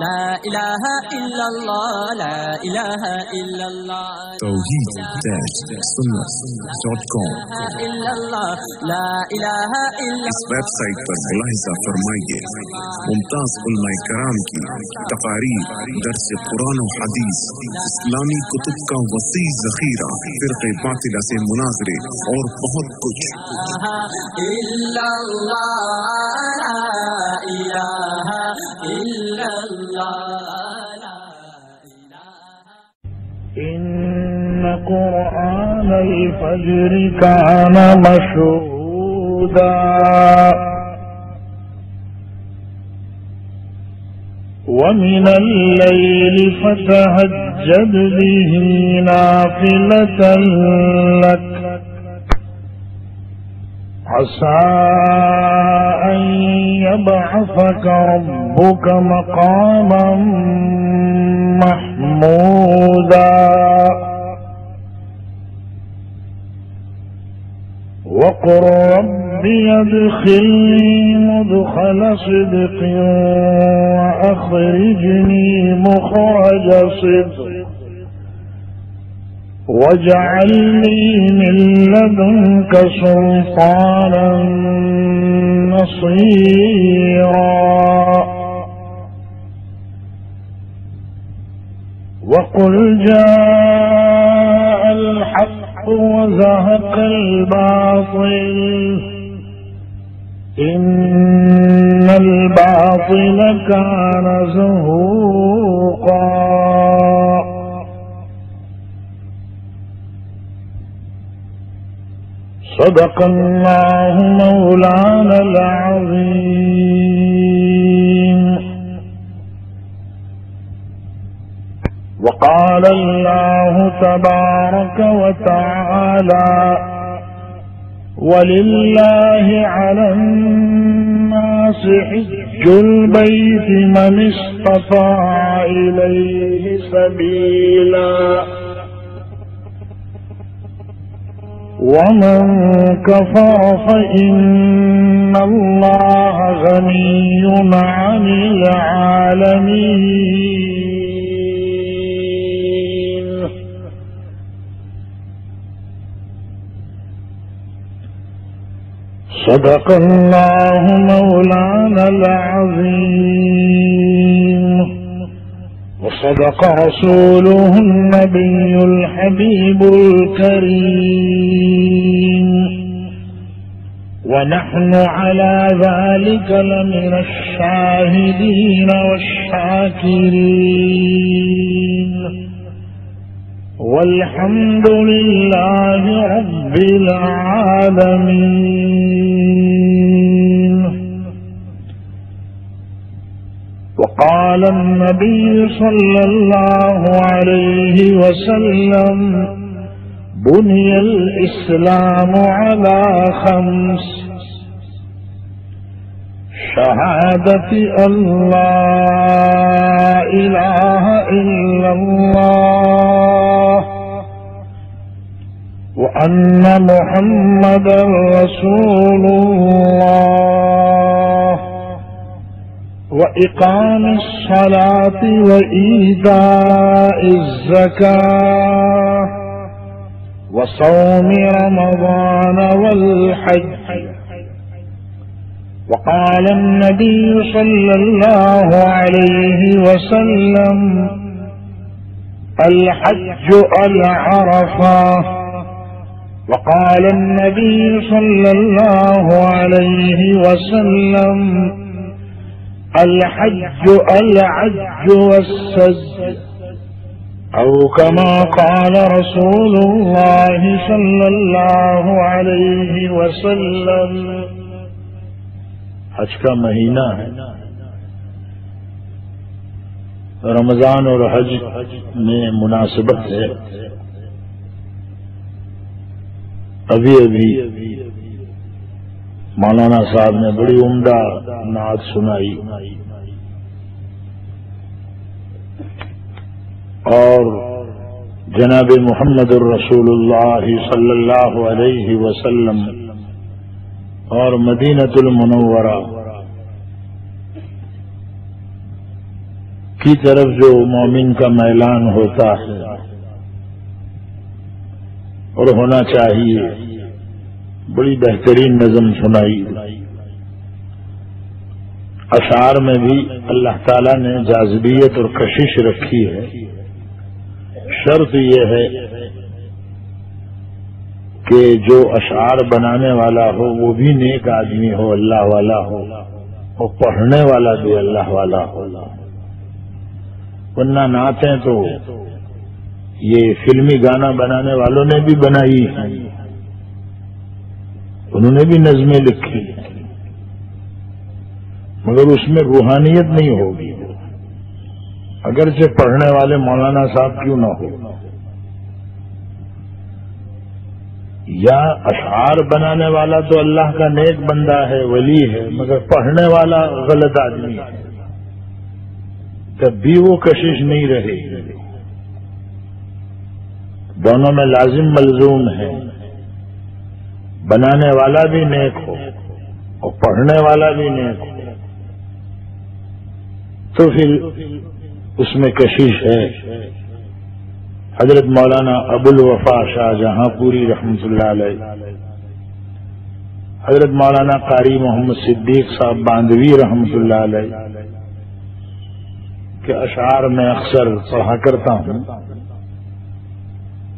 لا الہ الا اللہ لا الہ الا اللہ توحید-sunnah.com لا الہ الا اس ویب سائٹ پر ملاحظہ فرمائیے ممتاز علماء کرام کی تقاریر، درس قرآن و حدیث، اسلامی کتب کا وسیع ذخیرہ، فرقے باطلہ سے مناظرے اور بہت کچھ۔ الا اللہ لا الہ الا اللہ إن قرآن الفجر كان مشهودا ومن الليل فتهجد به نافلة لك عسى أن يبعثك ربك مقاما محمودا وقل رب ادخلني مدخل صدق وأخرجني مخرج صدق واجعل لي من لدنك سلطانا نصيرا وقل جاء الحق وزهق الباطل إن الباطل كان زهوقا صدق الله مولانا العظيم وقال الله تبارك وتعالى ولله على الناس حج البيت من استطاع إليه سبيلا ومن كفر فإن الله غني عن العالمين صدق الله مولانا العظيم وصدق رسوله النبي الحبيب الكريم ونحن على ذلك لمن الشاهدين والشاكرين والحمد لله رب العالمين وقال النبي صلى الله عليه وسلم بني الإسلام على 5: شهادة أن لا إله إلا الله وأن محمدا رسول الله وإقام الصلاة وإيتاء الزكاة وصوم رمضان والحج. وقال النبي صلى الله عليه وسلم الحج العرفة. وقال النبي صلى الله عليه وسلم الحج العج والسج، أو كما قال رسول الله صلى الله عليه وسلم. حج کا مہینہ ہے، رمضان اور حج میں مناسبت ہے. ابھی مولانا صاحب نے بڑی عمدہ نعت سنائی اور جناب محمد الرسول اللہ صلی اللہ علیہ وسلم اور مدینۃ المنورہ کی طرف جو مومن کا میلان ہوتا ہے اور ہونا چاہیے، بڑی بہترین نظم سنائی۔ اشعار میں بھی اللہ تعالی نے جاذبیت اور کشش رکھی ہے۔ شرط یہ ہے کہ جو اشعار بنانے والا ہو وہ بھی نیک آدمی ہو، اللہ والا ہو، اور پڑھنے والا بھی اللہ والا ہو، ورنہ نعتیں تو یہ فلمی گانا بنانے والوں نے بھی بنائی ہیں، انہوں نے بھی نظمیں لکھی، مگر اس میں روحانیت نہیں ہوگی، اگرچہ پڑھنے والے مولانا صاحب کیوں نہ ہو۔ یا اشعار بنانے والا تو اللہ کا نیک بندہ ہے، ولی ہے، مگر پڑھنے والا غلط آدمی ہے، تب بھی وہ کشش نہیں رہے۔ دونوں میں لازم ملزوم ہے، بنانے والا بھی نیک ہو اور پڑھنے والا بھی نیک ہو، تو پھر اس میں کشش ہے۔ حضرت مولانا ابو الوفا شاہ جہاں پوری رحمۃ اللہ علیہ، حضرت مولانا قاری محمد صدیق صاحب باندوی رحمۃ اللہ علیہ کے اشعار میں اکثر پڑھا کرتا ہوں۔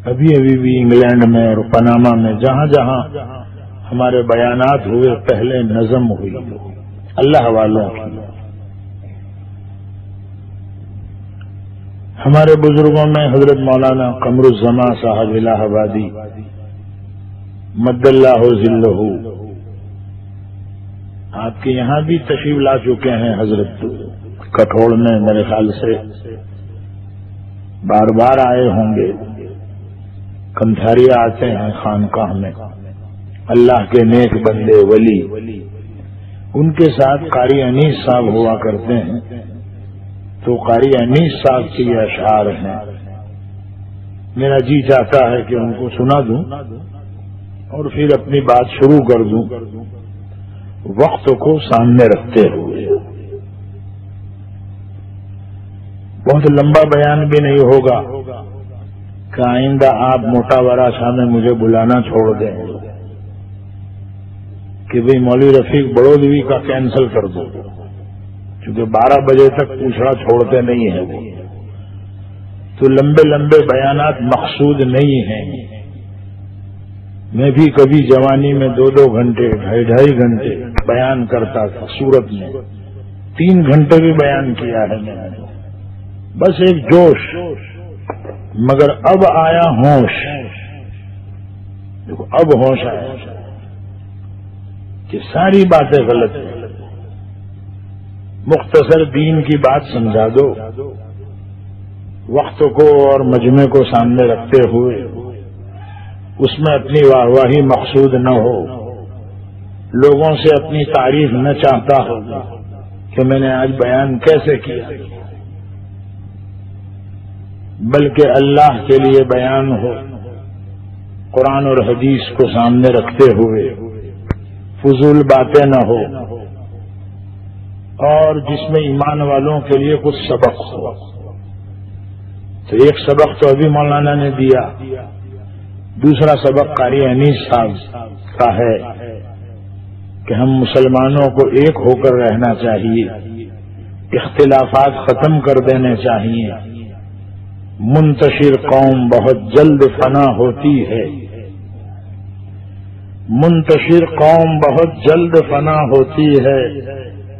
ابھی بھی انگلینڈ میں اور پناما میں جہاں جہاں ہمارے بیانات ہوئے پہلے نظم ہوئی اللہ والوں کی۔ ہمارے بزرگوں میں حضرت مولانا قمر الزمان صاحب الہ آبادی مد اللہ ذلہ، آپ کے یہاں بھی تشریف لا چکے ہیں حضرت، کٹھوڑ میں میرے خیال سے بار بار آئے ہوں گے، کمتھاریا آتے ہیں خانقاہ میں، اللہ کے نیک بندے ولی، ان کے ساتھ قاری انیس صاحب ہوا کرتے ہیں، تو قاری انیس صاحب کے یہ اشعار ہیں، میرا جی چاہتا ہے کہ ان کو سنا دوں اور پھر اپنی بات شروع کر دوں، وقت کو سامنے رکھتے ہوئے۔ بہت لمبا بیان بھی نہیں ہوگا کہ آئندہ آپ موٹا ورا شاہ میں مجھے بلانا چھوڑ دیں کہ بھئی مولوی رفیق بڑودوی کا کینسل کر دو، کیونکہ 12 بجے تک پوچھنا چھوڑتے نہیں ہیں وہ، تو لمبے لمبے بیانات مقصود نہیں ہیں۔ میں بھی کبھی جوانی میں 2 گھنٹے 2.5 گھنٹے بیان کرتا تھا، سورت میں 3 گھنٹے بھی بیان کیا ہے میں نے، بس ایک جوش، مگر اب آیا ہوش، دیکھو اب ہوش آیا کہ ساری باتیں غلط ہیں، مختصر دین کی بات سمجھا دو، وقت کو اور مجمع کو سامنے رکھتے ہوئے، اس میں اپنی واہواہی مقصود نہ ہو، لوگوں سے اپنی تعریف نہ چاہتا ہو کہ میں نے آج بیان کیسے کیا، بلکہ اللہ کے لیے بیان ہو، قرآن اور حدیث کو سامنے رکھتے ہوئے، فضول باتیں نہ ہو، اور جس میں ایمان والوں کے لیے کچھ سبق ہو۔ تو ایک سبق تو ابھی مولانا نے دیا، دوسرا سبق قاری انیس صاحب کا ہے کہ ہم مسلمانوں کو ایک ہو کر رہنا چاہیے، اختلافات ختم کر دینے چاہیے، منتشر قوم بہت جلد فنا ہوتی ہے، منتشر قوم بہت جلد فنا ہوتی ہے،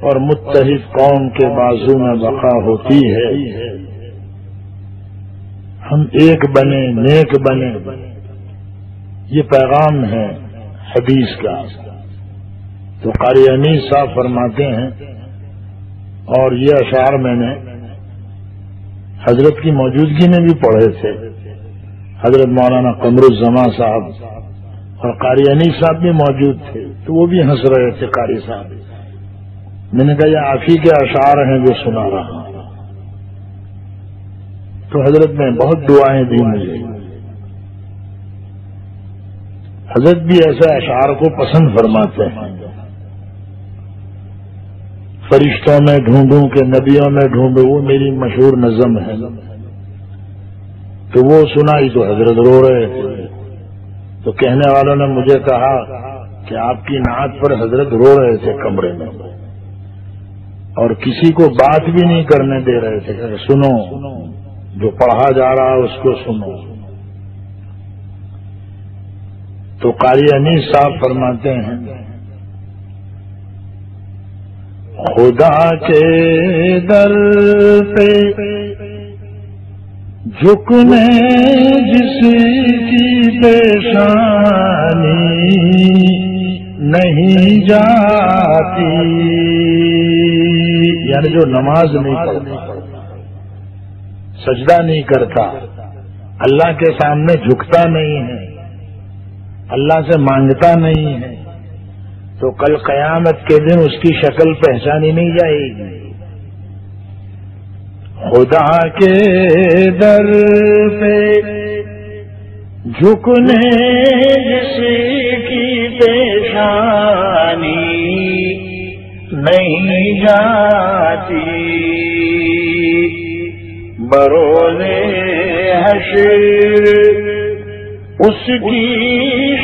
اور متحد قوم کے بازو میں بقا ہوتی ہے۔ ہم ایک بنے، نیک بنے، یہ پیغام ہے حدیث کا۔ تو قاری انیس صاحب فرماتے ہیں، اور یہ اشعار میں نے حضرت کی موجودگی میں بھی پڑھے تھے، حضرت مولانا قمر الزمان صاحب اور قاری انیس صاحب بھی موجود تھے، تو وہ بھی ہنس رہے تھے قاری صاحب۔ میں نے کہا یہ آپ ہی کے اشعار ہیں جو سنا رہا ہوں، تو حضرت نے بہت دعائیں دی مجھے۔ حضرت بھی ایسے اشعار کو پسند فرماتے ہیں۔ فرشتوں میں ڈھونڈوں کہ نبیوں میں ڈھونڈوں، وہ میری مشہور نظم ہے. تو وہ سنائی تو حضرت رو رہے تھے. تو کہنے والوں نے مجھے کہا کہ آپ کی نعت پر حضرت رو رہے تھے کمرے میں، اور کسی کو بات بھی نہیں کرنے دے رہے تھے کہ سنو، جو پڑھا جا رہا ہے اس کو سنو. تو قاری انیس صاحب فرماتے ہیں خدا کے در پہ جھکنے جس کی پیشانی نہیں جاتی، یعنی جو نماز نہیں پڑھتا، سجدہ نہیں کرتا، اللہ کے سامنے جھکتا نہیں ہے، اللہ سے مانگتا نہیں ہے، تو کل قیامت کے دن اس کی شکل پہچانی نہیں جائے گی. خدا کے در پہ جھکنے جس کی پیشانی نہیں جاتی، بروز حشر اس کی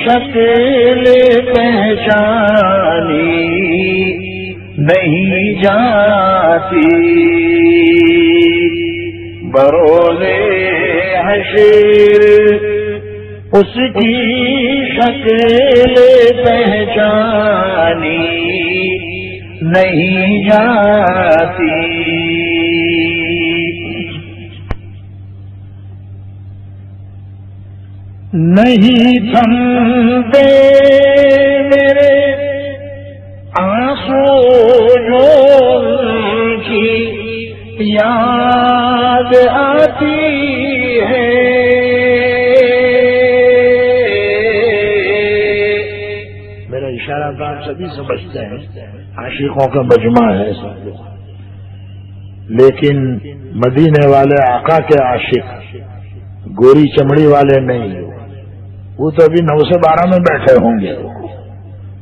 شکل پہچانی نہیں جاتی، بروز حشر اس کی شکل پہچانی نہیں جاتی. نہیں تھمتے میرے آنسو جو ان کی یاد آتی ہے، میرا اشارہ تو آپ سبھی سمجھتے ہیں، عاشقوں کا مجمع ہے، لیکن مدینے والے آقا کے عاشق گوری چمڑی والے نہیں، وہ تو ابھی 9 سے 12 میں بیٹھے ہوں گے،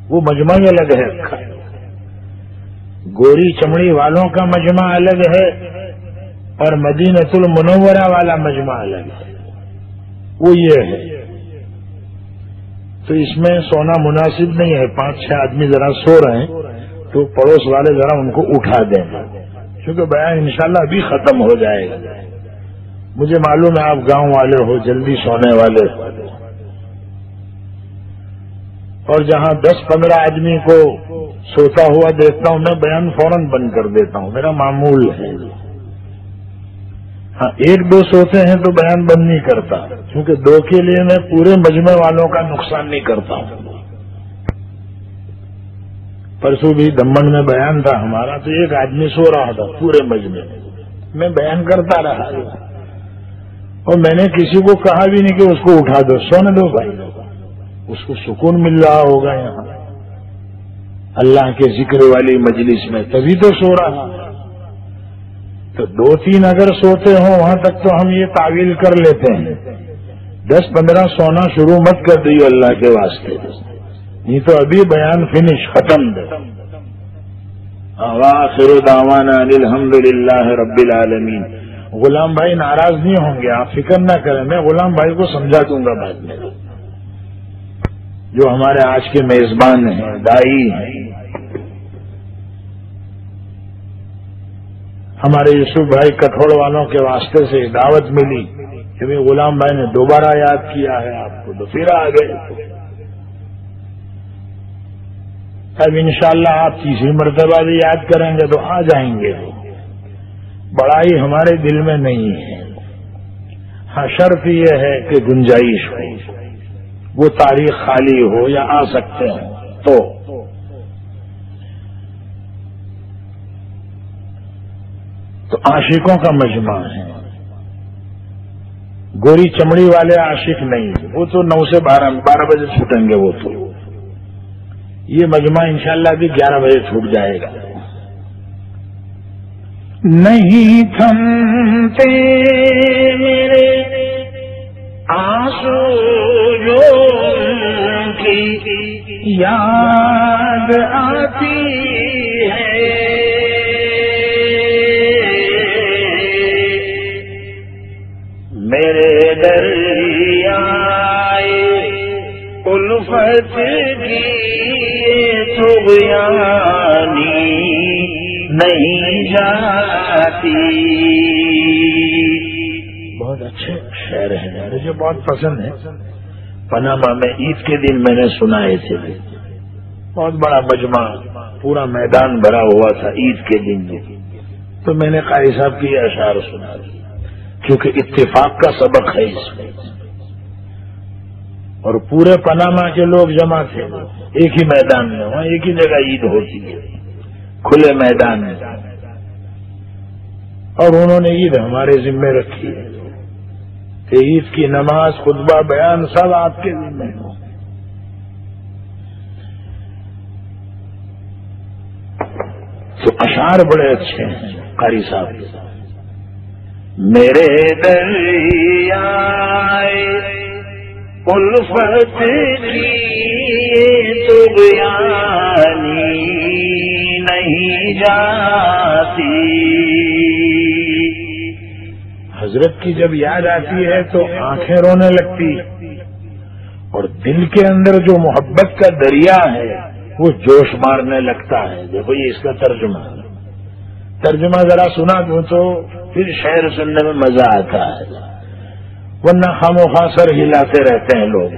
وہ مجمع الگ ہے. گوری چمڑی والوں کا مجمع الگ ہے اور مدینۃ المنورہ والا مجمع الگ ہے، وہ یہ ہے. تو اس میں سونا مناسب نہیں ہے. 5-6 آدمی ذرا سو رہے ہیں تو پڑوس والے ذرا ان کو اٹھا دیں، کیونکہ بیان انشاءاللہ ابھی ختم ہو جائے گا. مجھے معلوم ہے آپ گاؤں والے ہو، جلدی سونے والے ہو، اور جہاں 10-15 آدمی کو سوتا ہوا دیکھتا ہوں میں بیان فوراً بند کر دیتا ہوں، میرا معمول ہے. ہاں 1-2 سوتے ہیں تو بیان بند نہیں کرتا، کیونکہ 2 کے لیے میں پورے مجمع والوں کا نقصان نہیں کرتا ہوں. پرسوں بھی دمن میں بیان تھا ہمارا، تو 1 آدمی سو رہا تھا پورے مجمع میں بیان کرتا رہا، اور میں نے کسی کو کہا بھی نہیں کہ اس کو اٹھا دو، سونے دو بھائی، اس کو سکون مل رہا ہوگا یہاں اللہ کے ذکر والی مجلس میں، تبھی تو سو رہا. تو 2-3 اگر سوتے ہوں وہاں تک تو ہم یہ تعویل کر لیتے ہیں. 10-15 سونا شروع مت کر دیو اللہ کے واسطے، نہیں تو ابھی بیان فنش ختم دے. آخر دعوانا الحمدللہ رب العالمین. غلام بھائی ناراض نہیں ہوں گے، آپ فکر نہ کریں، میں غلام بھائی کو سمجھا دوں گا بعد میں، جو ہمارے آج کے میزبان ہیں، دائی ہیں. ہمارے یوسف بھائی کٹھوڑ والوں کے واسطے سے دعوت ملی کہ غلام بھائی نے دوبارہ یاد کیا ہے آپ کو، تو پھر آ گئے. اب انشاءاللہ آپ تیسری مرتبہ بھی یاد کریں گے تو آ جائیں گے. بڑائی ہمارے دل میں نہیں ہے. ہاں شرط یہ ہے کہ گنجائش ہو، وہ تاریخ خالی ہو یا آ سکتے ہوں تو عاشقوں کا مجمع ہے. گوری چمڑی والے عاشق نہیں، وہ تو 9 سے 12 بجے چھوٹیں گے. وہ تو یہ مجمع انشاءاللہ بھی 11 بجے چھوٹ جائے گا. نہیں تھمتے میرے آنسو جو کی یاد آتی ہے، میرے دریائے الفت کی طغیانی نہیں جاتی. بہت اچھے شعر ہیں، مجھے بہت پسند ہے. پاناما میں عید کے دن میں نے سنائے تھے، بہت بڑا مجمع، پورا میدان بھرا ہوا تھا عید کے دن میں. تو میں نے قاری صاحب کی یہ اشعار سنا کیونکہ اتفاق کا سبق ہے اس میں، اور پورے پاناما کے لوگ جمع تھے ایک ہی میدان میں، وہاں ایک ہی جگہ عید ہوتی ہے کھلے میدان میں، اور انہوں نے عید ہمارے ذمے رکھی ہے کہ عید کی نماز، خطبہ، بیان سب آپ کے ذمے ہو. تو اشعار بڑے اچھے ہیں قاری صاحب کے. میرے دریائے الفت کی طغیانی نہیں جاتی. حضرت کی جب یاد آتی ہے تو آنکھیں رونے لگتی، اور دل کے اندر جو محبت کا دریا ہے وہ جوش مارنے لگتا ہے. دیکھو یہ اس کا ترجمہ ذرا سنا دوں تو پھر شعر سننے میں مزہ آتا ہے، ورنہ خاموخواہ سر ہلاتے رہتے ہیں لوگ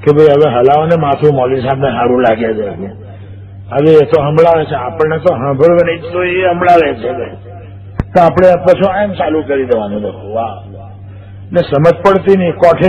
کہ بھئی اب ہلاؤ نے ماتھو مولوی صاحب نے ہارو لاگیا دے گے، ابھی یہ تو ہمڑا છે આપણને તો સાંભળવું નહીં તો એ હમણાવે છે તો આપણે પછી એમ ચાલુ કરી દેવાનું. દેખો વાહ ને સમજ પડતી નહીં, કોઠે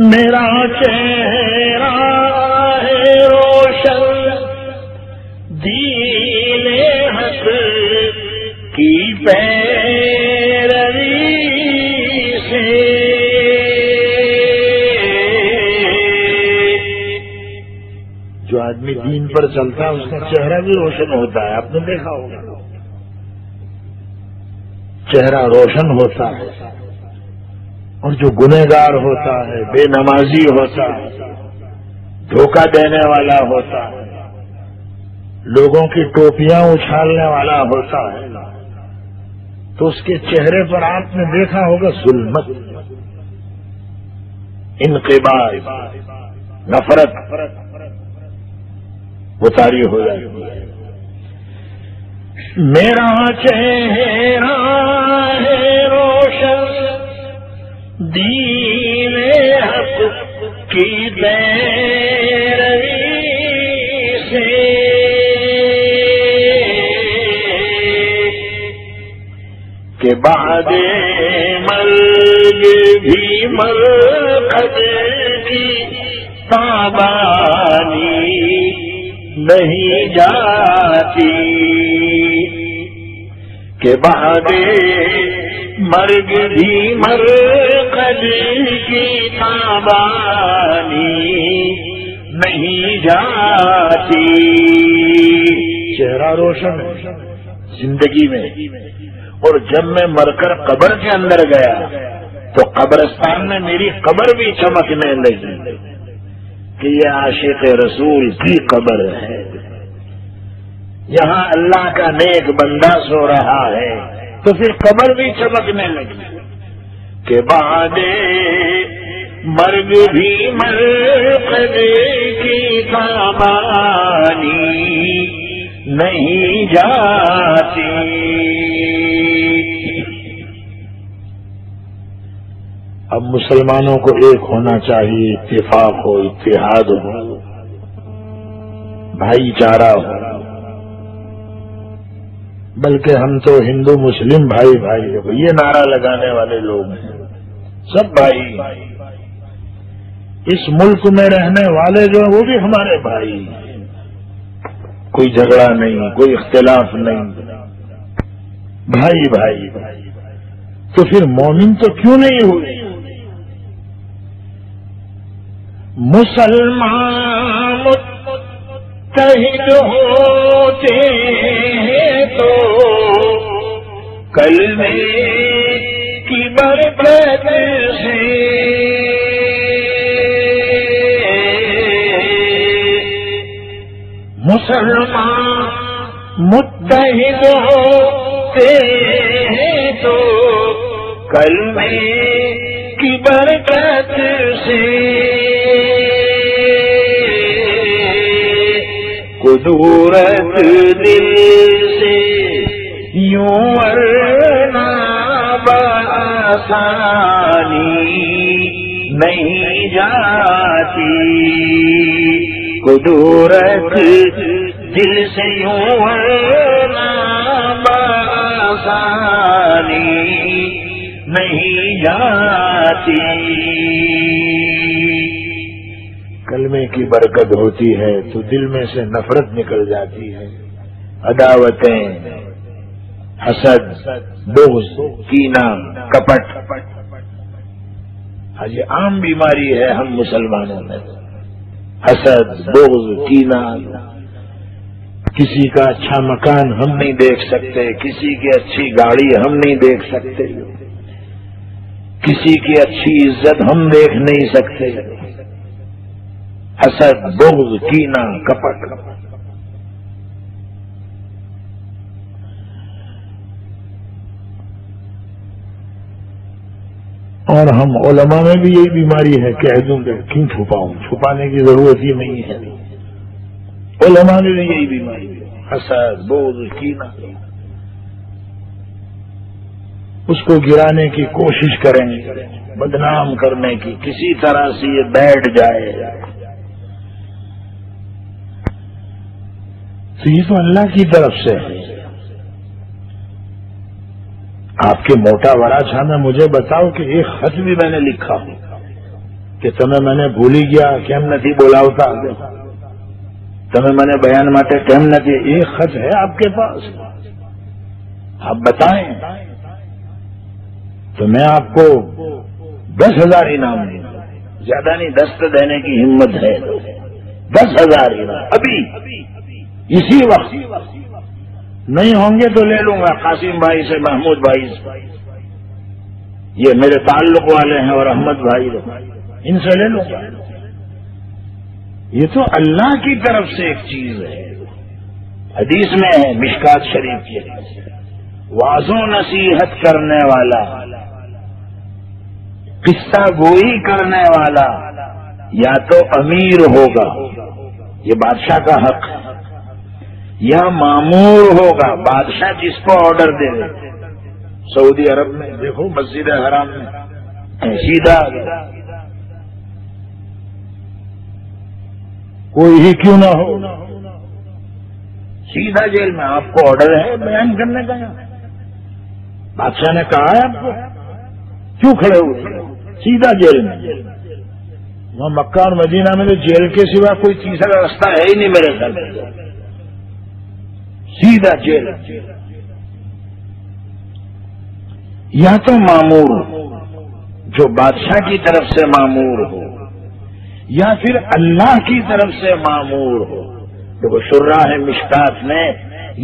میرا چہرہ ہے روشن دین حق کی پیروی سے، جو آدمی دین پر چلتا ہے اس کا چہرہ بھی روشن ہوتا ہے. آپ نے دیکھا ہوگا چہرہ روشن ہوتا ہے، اور جو گنہگار ہوتا ہے، بے نمازی ہوتا ہے، دھوکہ دینے والا ہوتا ہے، لوگوں کی ٹوپیاں اچھالنے والا ہوتا ہے، تو اس کے چہرے پر آپ نے دیکھا ہوگا ظلمت، انقباض، نفرت اتاری ہو جاتی ہے. میرا چہرہ ہے روشن دین حق کی پیروی سے، کہ بعد مرگ بھی مرقد کی تابانی نہیں جاتی، کہ بعد مرگ بھی مرقد کی تابانی نہیں جاتی. چہرہ روشن ہے زندگی میں، اور جب میں مر کر قبر کے اندر گیا تو قبرستان میں میری قبر بھی چمکنے لگی کہ یہ عاشق رسول کی قبر ہے، یہاں اللہ کا نیک بندہ سو رہا ہے. تو پھر قبر بھی چمکنے لگی کہ بعد مرگ بھی مرقد کی تابانی نہیں جاتی. اب مسلمانوں کو ایک ہونا چاہیے، اتفاق ہو، اتحاد ہو، بھائی چارہ ہو. بلکہ ہم تو ہندو مسلم بھائی بھائی یہ نعرہ لگانے والے لوگ ہیں، سب بھائی. اس ملک میں رہنے والے جو ہیں وہ بھی ہمارے بھائی، کوئی جھگڑا نہیں، کوئی اختلاف نہیں، بھائی بھائی. تو پھر مومن تو کیوں نہیں ہوئے؟ مسلمان متحد ہوتے ہیں تو کلمے کی برکت سے، مسلمان متحد ہوتے ہیں تو کلمے کی برکت سے، قدرت دل سے یوں ورنہ بآسانی نہیں جاتی، قدرت دل سے یوں ورنہ بآسانی نہیں جاتی. کلمے کی برکت ہوتی ہے تو دل میں سے نفرت نکل جاتی ہے، عداوتیں، حسد، بغض، کینہ، کپٹ. ہاں یہ عام بیماری ہے ہم مسلمانوں میں، حسد، بغض، کینہ. کسی کا اچھا مکان ہم نہیں دیکھ سکتے، کسی کی اچھی گاڑی ہم نہیں دیکھ سکتے، کسی کی اچھی عزت ہم دیکھ نہیں سکتے. حسد، بغض، کینہ، کپٹ. اور ہم علماء میں بھی یہی بیماری ہے، کہہ دوں کہ کیوں چھپاؤں، چھپانے کی ضرورت ہی نہیں ہے. علماء میں بھی یہی بیماری ہے، حسد، بغض، کینہ. اس کو گرانے کی کوشش کریں، بدنام کرنے کی، کسی طرح سے یہ بیٹھ جائے. تو یہ تو اللہ کی طرف سے ہے. آپ کے موٹا بڑا چھانا مجھے بتاؤ کہ ایک خط بھی میں نے لکھا ہوں، کہ تمہیں میں نے بھولی گیا કેમ નથી બોલાવતા, تمہیں میں نے بیان માટે કેમ નથી. ایک خط ہے آپ کے پاس, آپ بتائیں تو میں آپ کو 10,000 انعام دوں گا. زیادہ نہیں, 10 دینے کی ہمت ہے, 10,000 انعام ابھی اسی وقت. نہیں ہوں گے تو لے لوں گا قاسم بھائی سے, محمود بھائی سے, یہ میرے تعلق والے ہیں, اور احمد بھائی ان سے لے لوں گا. یہ تو اللہ کی طرف سے ایک چیز ہے. حدیث میں ہے مشکات شریف کی حدیث, واعظ و نصیحت کرنے والا, قصہ گوئی کرنے والا یا تو امیر ہوگا, یہ بادشاہ کا حق ہے, یا مامور ہوگا, بادشاہ جس کو آرڈر دے دے. سعودی عرب میں دیکھو مسجد حرام میں سیدھا کوئی ہی کیوں نہ ہو, سیدھا جیل میں. آپ کو آرڈر ہے بیان کرنے کا, بادشاہ نے کہا ہے آپ کو, کیوں کھڑے ہوئے؟ سیدھا جیل میں. وہاں مکہ اور مدینہ میں تو جیل کے سوا کوئی تیسرا راستہ ہے ہی نہیں میرے گھر میں, سیدھا جیل. یا تو مامور جو بادشاہ کی طرف سے مامور ہو, یا پھر اللہ کی طرف سے مامور ہو. دیکھو شراح مشکات نے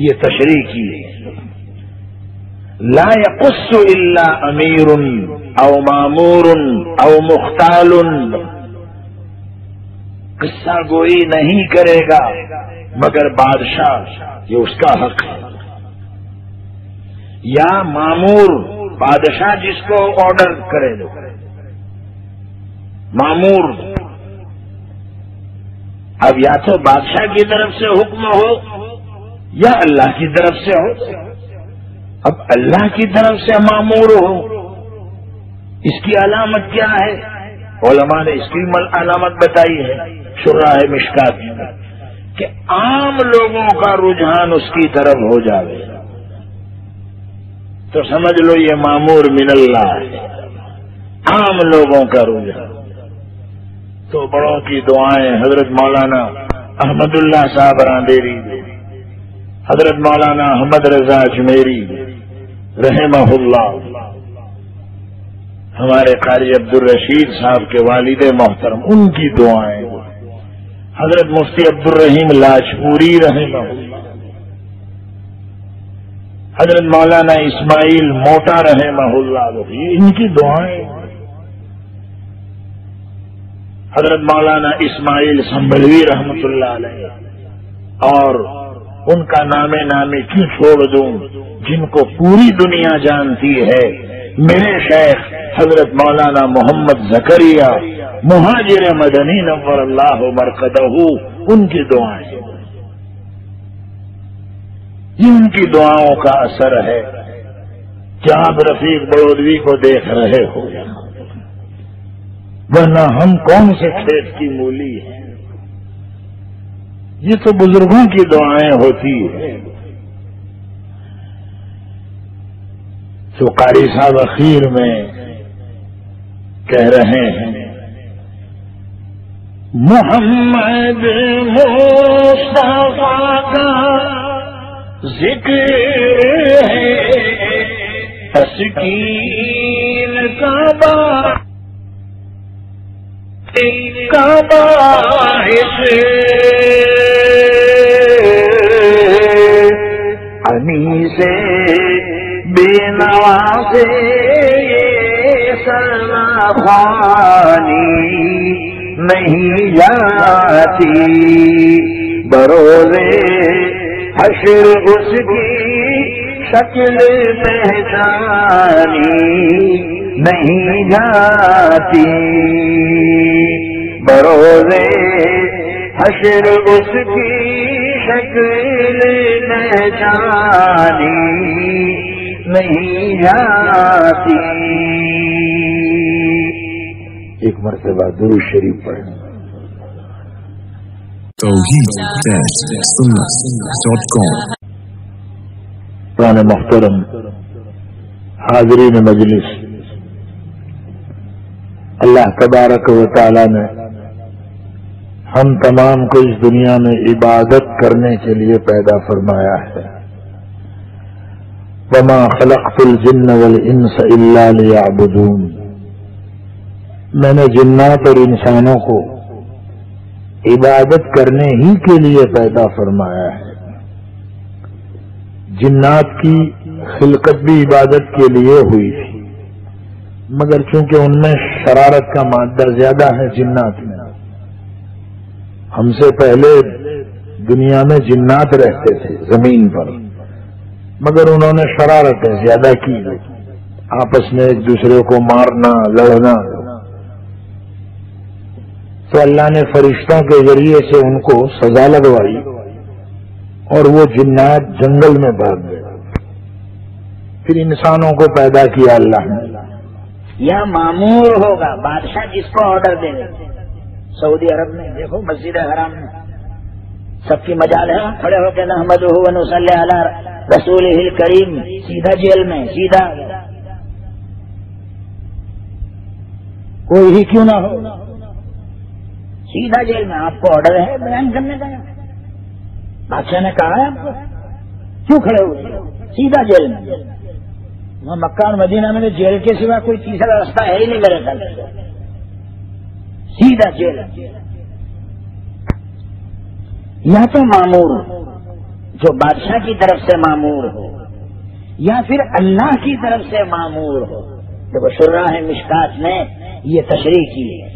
یہ تشریح کی ہے, لا يقص الا امیر او مامور او مختال. قصہ گوئی نہیں کرے گا مگر بادشاہ, یہ اس کا حق ہے, یا مامور بادشاہ جس کو آرڈر کرے دو, مامور. اب یا تو بادشاہ کی طرف سے حکم ہو یا اللہ کی طرف سے ہو. اب اللہ کی طرف سے مامور ہو, اس کی علامت کیا ہے؟ علماء نے اس کی علامت بتائی ہے شراح مشکات میں, کہ عام لوگوں کا رجحان اس کی طرف ہو جائے تو سمجھ لو یہ مامور من اللہ ہے. عام لوگوں کا رجحان تو بڑوں کی دعائیں, حضرت مولانا احمد اللہ صاحب راندیری, حضرت مولانا احمد رضا اجمیری رحمہ اللہ, ہمارے قاری عبدالرشید صاحب کے والد محترم, ان کی دعائیں, حضرت مفتی عبدالرحیم لاجپوری رحمہ اللہ, حضرت مولانا اسماعیل موٹا رحمہ اللہ, ان کی دعائیں, حضرت مولانا اسماعیل سنبھلوی رحمۃ اللہ علیہ, اور ان کا نامی کیوں چھوڑ دوں جن کو پوری دنیا جانتی ہے, میرے شیخ حضرت مولانا محمد زکریا مہاجر مدنی نور اللہ مرقدہ, ان کی دعائیں, یہ ان کی دعاؤں کا اثر ہے کہ آپ رفیق بڑودوی کو دیکھ رہے ہو, ورنہ ہم کون سے کھیت کی مولی ہیں. یہ تو بزرگوں کی دعائیں ہوتی ہیں. تو قاری صاحب اخیر میں کہہ رہے ہیں محمد مصطفیٰ کا ذکر ہے تسکین کا باعث, انیس بے نوازے سرخوانی نہیں جاتی, بروزے حشر اس کی شکل پہچانی نہیں جاتی, بروزے حشر اس کی شکل پہچانی نہیں جاتی. ایک مرتبہ درود شریف پڑھیں. توحید-sunnah.com. قرآن محترم حاضرین مجلس, اللہ تبارک و تعالی نے ہم تمام کو اس دنیا میں عبادت کرنے کے لیے پیدا فرمایا ہے. وما خلقت الجن والانس الا ليعبدون. میں نے جنات اور انسانوں کو عبادت کرنے ہی کے لیے پیدا فرمایا ہے. جنات کی خلقت بھی عبادت کے لیے ہوئی تھی، مگر چونکہ ان میں شرارت کا مادہ زیادہ ہے جنات میں. ہم سے پہلے دنیا میں جنات رہتے تھے زمین پر، مگر انہوں نے شرارتیں زیادہ کی، آپس میں ایک دوسرے کو مارنا لڑنا. تو اللہ نے فرشتوں کے ذریعے سے ان کو سزا لگوائی اور وہ جنات جنگل میں بھاگ گئے. پھر انسانوں کو پیدا کیا اللہ نے. یا معمور ہوگا بادشاہ جس کو آرڈر دے گا. سعودی عرب میں دیکھو مسجد حرام میں سب کی مجال ہے، کھڑے ہو کے نحمدہ و نصلی علی رسولہ الکریم، سیدھا جیل میں، سیدھا کوئی ہی کیوں نہ ہو، سیدھا جیل میں. آپ کو آرڈر ہے بیان کرنے کا، بادشاہ نے کہا ہے آپ کو، کیوں کھڑے ہوئے؟ سیدھا جیل میں. وہاں مکہ اور مدینہ میں جیل کے سوا کوئی تیسرا راستہ ہے ہی نہیں میرے خیال سے، سیدھا جیل. یا تو معمور جو بادشاہ کی طرف سے معمور ہو، یا پھر اللہ کی طرف سے معمور ہو. دیکھو شراح مشکات نے یہ تشریح کی ہے،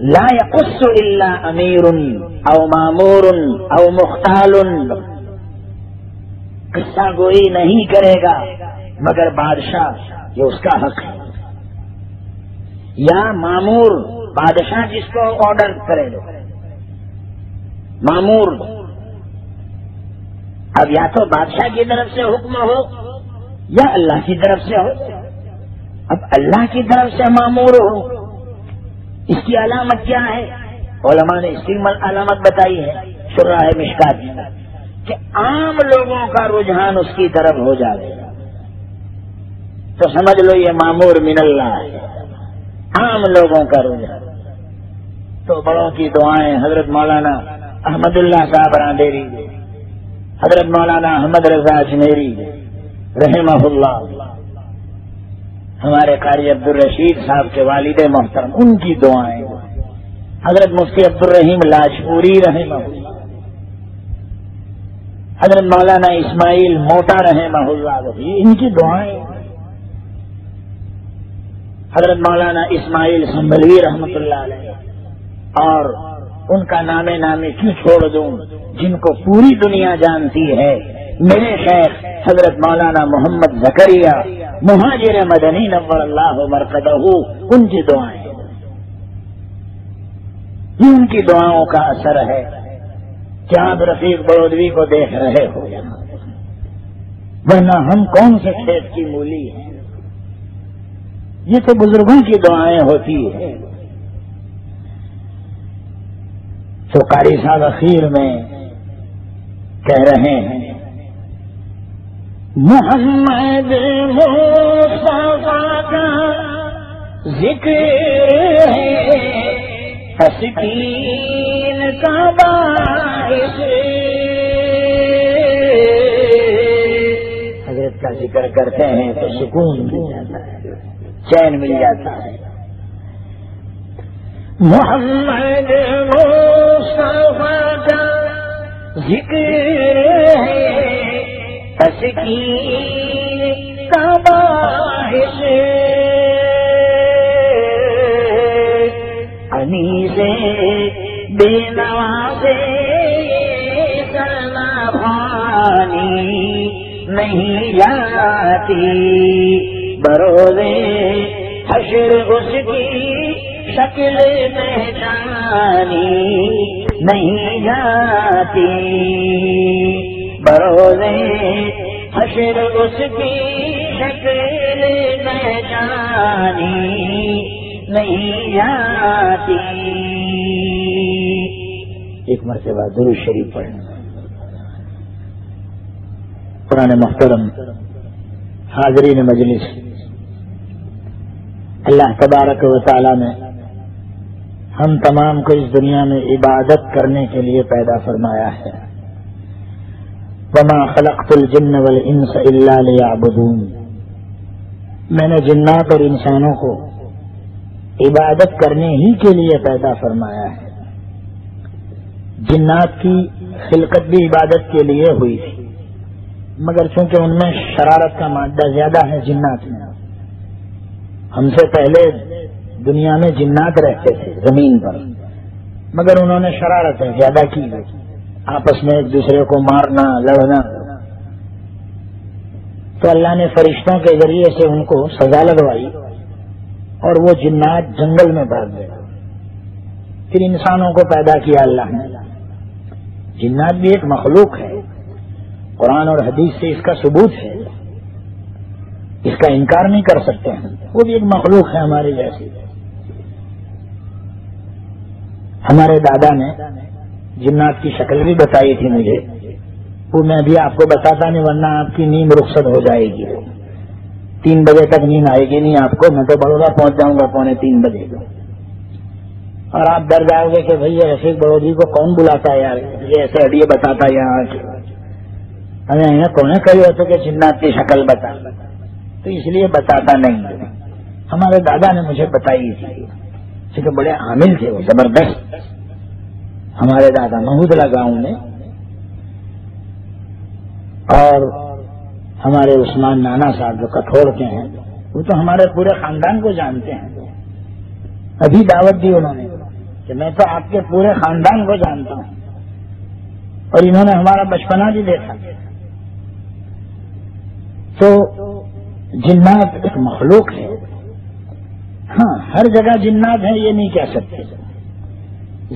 لا يقص الا امیر او معمور او مختال. قصہ گوئی نہیں کرے گا مگر بادشاہ، یہ اس کا حق ہے، یا معمور بادشاہ جس کو آرڈر کرے گا معمور. اب یا تو بادشاہ کی طرف سے حکم ہو یا اللہ کی طرف سے ہو. اب اللہ کی طرف سے معمور ہو، اس کی علامت کیا ہے؟ علماء نے اس کی علامت بتائی ہے شراح مشکات میں کہ عام لوگوں کا رجحان اس کی طرف ہو جائے گا، تو سمجھ لو یہ معمور من اللہ ہے. عام لوگوں کا رجحان تو بڑوں کی دعائیں، حضرت مولانا احمد اللہ صاحب راندیری، حضرت مولانا احمد رضا اجمیری رحمہ اللہ، ہمارے قاری عبدالرشید صاحب کے والد محترم، ان کی دعائیں، حضرت مفتی عبدالرحیم لاجپوری رحمہ اللہ، حضرت مولانا اسماعیل موٹا رحمہ اللہ، ان کی دعائیں، حضرت مولانا اسماعیل سنبھلوی رحمۃ اللہ علیہ. اور ان کا نام نامی کیوں چھوڑ دوں جن کو پوری دنیا جانتی ہے، میرے شیخ حضرت مولانا محمد زکریا مہاجر مدنی نور اللہ مرقدہ، ان کی دعائیں، یہ ان کی دعاؤں کا اثر ہے کہ آپ رفیق برودوی کو دیکھ رہے ہو، ورنہ ہم کون سے کھیت کی مولی ہیں. یہ تو بزرگوں کی دعائیں ہوتی ہے. تو قاری صاحب اخیر میں کہہ رہے ہیں محمد مصطفیٰ کا ذکر ہے تسکین کا باعث. حضرت کا ذکر کرتے ہیں تو سکون مل جاتا ہے، چین مل جاتا ہے. محمد مصطفیٰ کا ذکر ہے تسکین کا باعث. انیس بے نوازے سرنا بھانی نہیں جاتی، بروزے حشر اس کی شکل پہچانی نہیں جاتی، بروزے حشر اس کی شکل پہچانی نہیں جاتی. ایک مرتبہ درود شریف پڑھنا. قرآن محترم حاضرین مجلس، اللہ تبارک و تعالی نے ہم تمام کو اس دنیا میں عبادت کرنے کے لیے پیدا فرمایا ہے. وما خلقت الجن والانس الا لیعبدون. میں نے جنات اور انسانوں کو عبادت کرنے ہی کے لیے پیدا فرمایا ہے. جنات کی خلقت بھی عبادت کے لیے ہوئی تھی، مگر چونکہ ان میں شرارت کا مادہ زیادہ ہے جنات میں. ہم سے پہلے دنیا میں جنات رہتے تھے زمین پر، مگر انہوں نے شرارتیں زیادہ کی، آپس میں ایک دوسرے کو مارنا لڑنا. تو اللہ نے فرشتوں کے ذریعے سے ان کو سزا لگوائی اور وہ جنات جنگل میں بھاگ گئے. پھر انسانوں کو پیدا کیا اللہ نے. جنات بھی ایک مخلوق ہے، قرآن اور حدیث سے اس کا ثبوت ہے، اس کا انکار نہیں کر سکتے ہیں. وہ بھی ایک مخلوق ہے ہماری جیسی. ہمارے دادا نے جنات کی شکل بھی بتائی تھی مجھے، وہ میں بھی آپ کو بتاتا نہیں ورنہ آپ کی نیند رخصت ہو جائے گی. 3 بجے تک نیند آئے گی نہیں آپ کو. میں تو بڑودا پہنچ جاؤں گا 2:45 بجے کو، اور آپ ڈر جاؤ گے کہ بھئی یہ رفیق بڑودی کو کون بلاتا ہے یار، یہ ایسے اڈیے بتاتا ہے یہاں ہمیں یہاں کون کہی ہوتے کہ جنات کی شکل بتا، تو اس لیے بتاتا نہیں. ہمارے دادا نے مجھے بتائی تھی کیونکہ بڑے عامل تھے وہ، زبردست. ہمارے دادا محودلہ گاؤں میں، اور ہمارے عثمان نانا صاحب جو کٹھوڑ کے ہیں وہ تو ہمارے پورے خاندان کو جانتے ہیں. ابھی دعوت دی انہوں نے کہ میں تو آپ کے پورے خاندان کو جانتا ہوں، اور انہوں نے ہمارا بچپنا بھی دیکھا. تو جنات ایک مخلوق ہے. ہاں ہر جگہ جنات ہیں یہ نہیں کہہ سکتے.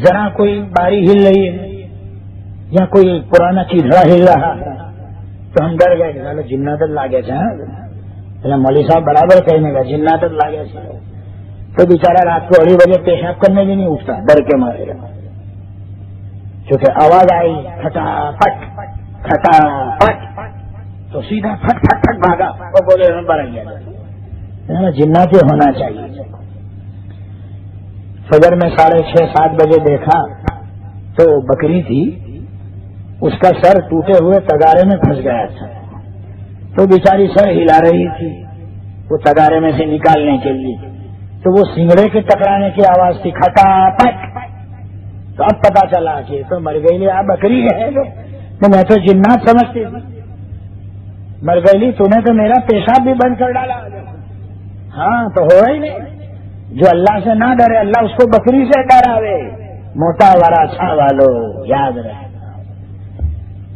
ذرا کوئی باری ہل رہی ہے یا کوئی پرانا چیزڑا ہل رہا ہے تو ہم ڈر گئے کہ جنات لاگے تھے. مولوی صاحب برابر کہنے کا جنات لاگے تھے. تو بیچارہ رات کو 2:30 بجے پیشاب کرنے بھی نہیں اٹھتا ڈر کے مارے گا، کیونکہ آواز آئی کھٹا پٹ کھٹا پٹ تو سیدھا پھٹ پھٹ پھٹ بھاگا اور بولے بڑھ گیا. جنات ہونا چاہیے. فجر میں 6:30-7 بجے دیکھا تو بکری تھی، اس کا سر ٹوٹے ہوئے تگارے میں پھنس گیا تھا. تو بیچاری سر ہلا رہی تھی وہ تگارے میں سے نکالنے کے لیے، تو وہ سنگڑے کے ٹکرانے کی آواز تھی کھٹا پٹ. تو اب پتا چلا کہ تو مر گئی آپ بکری ہے. تو میں تو جنات سمجھتی تھی. مر گئی تو نے تو میرا پیشاب بھی بند کر ڈالا. ہاں تو ہو ہی نہیں. جو اللہ سے نہ ڈرے اللہ اس کو بکری سے ڈراوے. موٹا ورا چھا والو یاد رکھنا،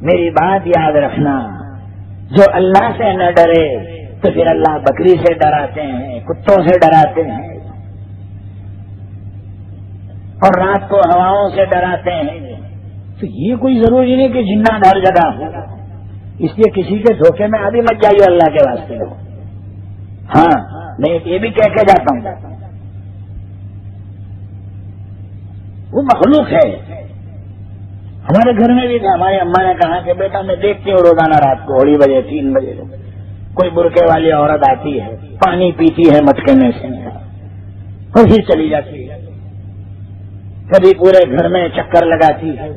میری بات یاد رکھنا. جو اللہ سے نہ ڈرے تو پھر اللہ بکری سے ڈراتے ہیں، کتوں سے ڈراتے ہیں، اور رات کو ہواؤں سے ڈراتے ہیں. تو یہ کوئی ضروری نہیں کہ جنات ہر جگہ ہو. اس لیے کسی کے دھوکے میں آدھی مت جائیے اللہ کے واسطے. ہاں میں یہ بھی کہہ کے جاتا ہوں وہ مخلوق ہے. ہمارے گھر میں بھی تھا، ہماری اماں نے کہا کہ بیٹا میں دیکھتی ہوں روزانہ رات کو 2:30 بجے 3 بجے کوئی برقعے والی عورت آتی ہے، پانی پیتی ہے مٹکے میں سے اور پھر چلی جاتی ہے. کبھی پورے گھر میں چکر لگاتی ہے.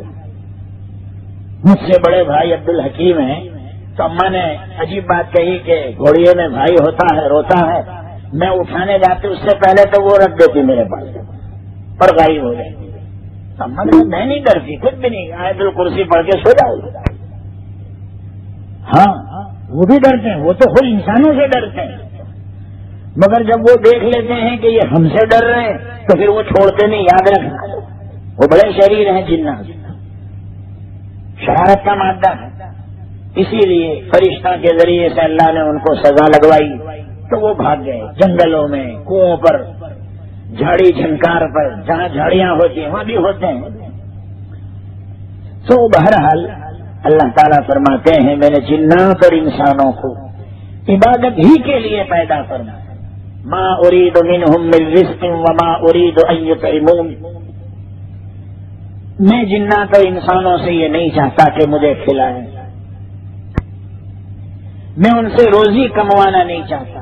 مجھ سے بڑے بھائی عبد الحکیم ہیں، تو اماں نے عجیب بات کہی کہ گھوڑیے میں بھائی ہوتا ہے روتا ہے، میں اٹھانے جاتی اس سے پہلے تو وہ رکھ دیتی میرے پاس پر غائب ہو جائے. اماں نے میں نہیں ڈرتی کچھ بھی نہیں، آیت الکرسی پڑھ کے سو جاؤ. ہاں وہ بھی ڈرتے ہیں، وہ تو خود انسانوں سے ڈرتے ہیں، مگر جب وہ دیکھ لیتے ہیں کہ یہ ہم سے ڈر رہے ہیں تو پھر وہ چھوڑتے نہیں. یاد رکھنا وہ بڑے شریر ہیں جنات، شرارت کا مادہ ہے. اسی لیے فرشتہ کے ذریعے سے اللہ نے ان کو سزا لگوائی تو وہ بھاگ گئے. جنگلوں میں، کنووں پر، جھاڑی جھنکار پر، جہاں جھاڑیاں ہوتی ہیں وہاں بھی ہوتے ہیں. تو بہرحال اللہ تعالیٰ فرماتے ہیں میں نے جنات اور انسانوں کو عبادت ہی کے لیے پیدا فرمایا. ما اريد منهم من رزق وما اريد ان يطعمون. میں جنات اور انسانوں سے یہ نہیں چاہتا کہ مجھے کھلائیں، میں ان سے روزی کموانا نہیں چاہتا،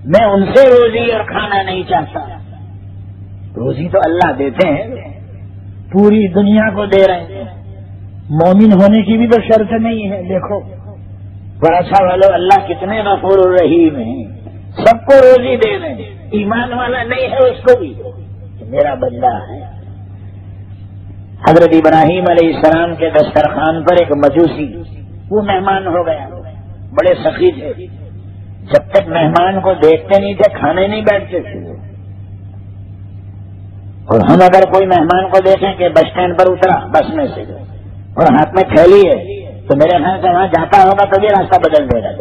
میں ان سے روزی اور کھانا نہیں چاہتا. روزی تو اللہ دیتے ہیں، پوری دنیا کو دے رہے ہیں. مومن ہونے کی بھی تو شرط نہیں ہے. دیکھو برسا والو اللہ کتنے غفور الرحیم ہیں، سب کو روزی دے رہے ہیں. ایمان والا نہیں ہے اس کو بھی میرا بندہ ہے. حضرت ابراہیم علیہ السلام کے دسترخوان پر ایک مجوسی وہ مہمان ہو گیا. بڑے سخی تھے، جب تک مہمان کو دیکھتے نہیں تھے کھانے نہیں بیٹھتے تھے. اور ہم اگر کوئی مہمان کو دیکھیں کہ بس اسٹینڈ پر اترا بس میں سے اور ہاتھ میں تھیلی ہے تو میرے خیال سے وہاں جاتا ہوگا تو بھی راستہ بدل دے گا،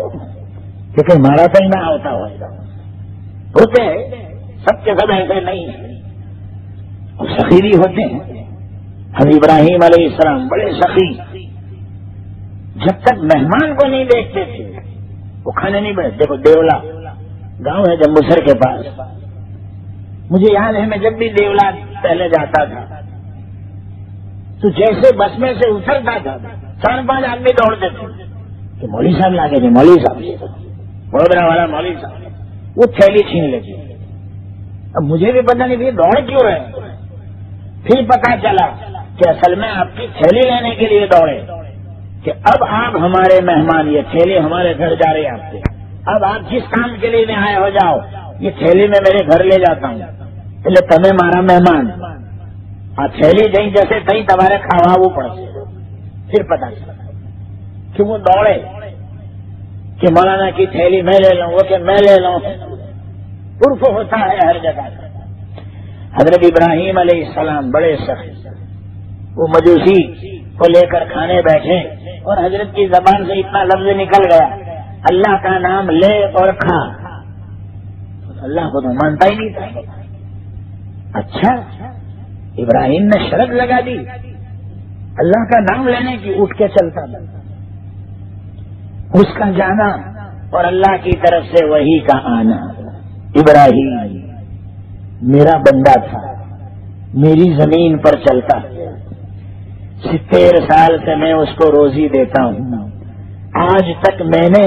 کیونکہ ہمارا تو نہ ہوتا ہوگا. ہوتے ہیں سب کے سب ایسے نہیں ہیں، سخی بھی ہوتے ہیں. حضرت ابراہیم علیہ السلام بڑے سخی، جب تک مہمان کو نہیں دیکھتے تھے وہ کھانے نہیں بیٹھتے. دیکھو دیولا گاؤں ہے جمبوسر کے پاس، مجھے یاد ہے میں جب بھی دیولا پہلے جاتا تھا تو جیسے بس میں سے اترتا تھا 4-5 آدمی دوڑتے تھے کہ مولوی صاحب لاگے تھے، مولوی صاحب بڑودرا والا مولوی صاحب. وہ تھیلی چھین لیتے. اب مجھے بھی پتہ نہیں دوڑ کیوں رہے. پھر پتا چلا کہ اصل میں آپ کی تھیلی لینے کے لیے دوڑے کہ اب آپ ہمارے مہمان، یہ تھیلی ہمارے گھر جا رہی ہے آپ سے، اب آپ جس کام کے لیے آئے ہو جاؤ، یہ تھیلی میں میرے گھر لے جاتا ہوں. એટલે તમે મારા મહેમાન આ થેલી જઈ જશે તઈ તમારે ખાવાવું પડશે. پھر پتا چلا کہ وہ دوڑے کہ مولانا کی تھیلی میں لے لوں، وہ کہ میں لے لوں. عرف ہوتا ہے ہر جگہ. حضرت ابراہیم علیہ السلام بڑے سخت، وہ مجوسی کو لے کر کھانے بیٹھے اور حضرت کی زبان سے اتنا لفظ نکل گیا اللہ کا نام لے اور کھا. اللہ کو تو مانتا ہی نہیں تھا. اچھا ابراہیم نے شرط لگا دی اللہ کا نام لینے کی، اٹھ کے چلتا تھا. اس کا جانا اور اللہ کی طرف سے وحی کا آنا. ابراہیم میرا بندہ تھا، میری زمین پر چلتا. 70 سال سے میں اس کو روزی دیتا ہوں. آج تک میں نے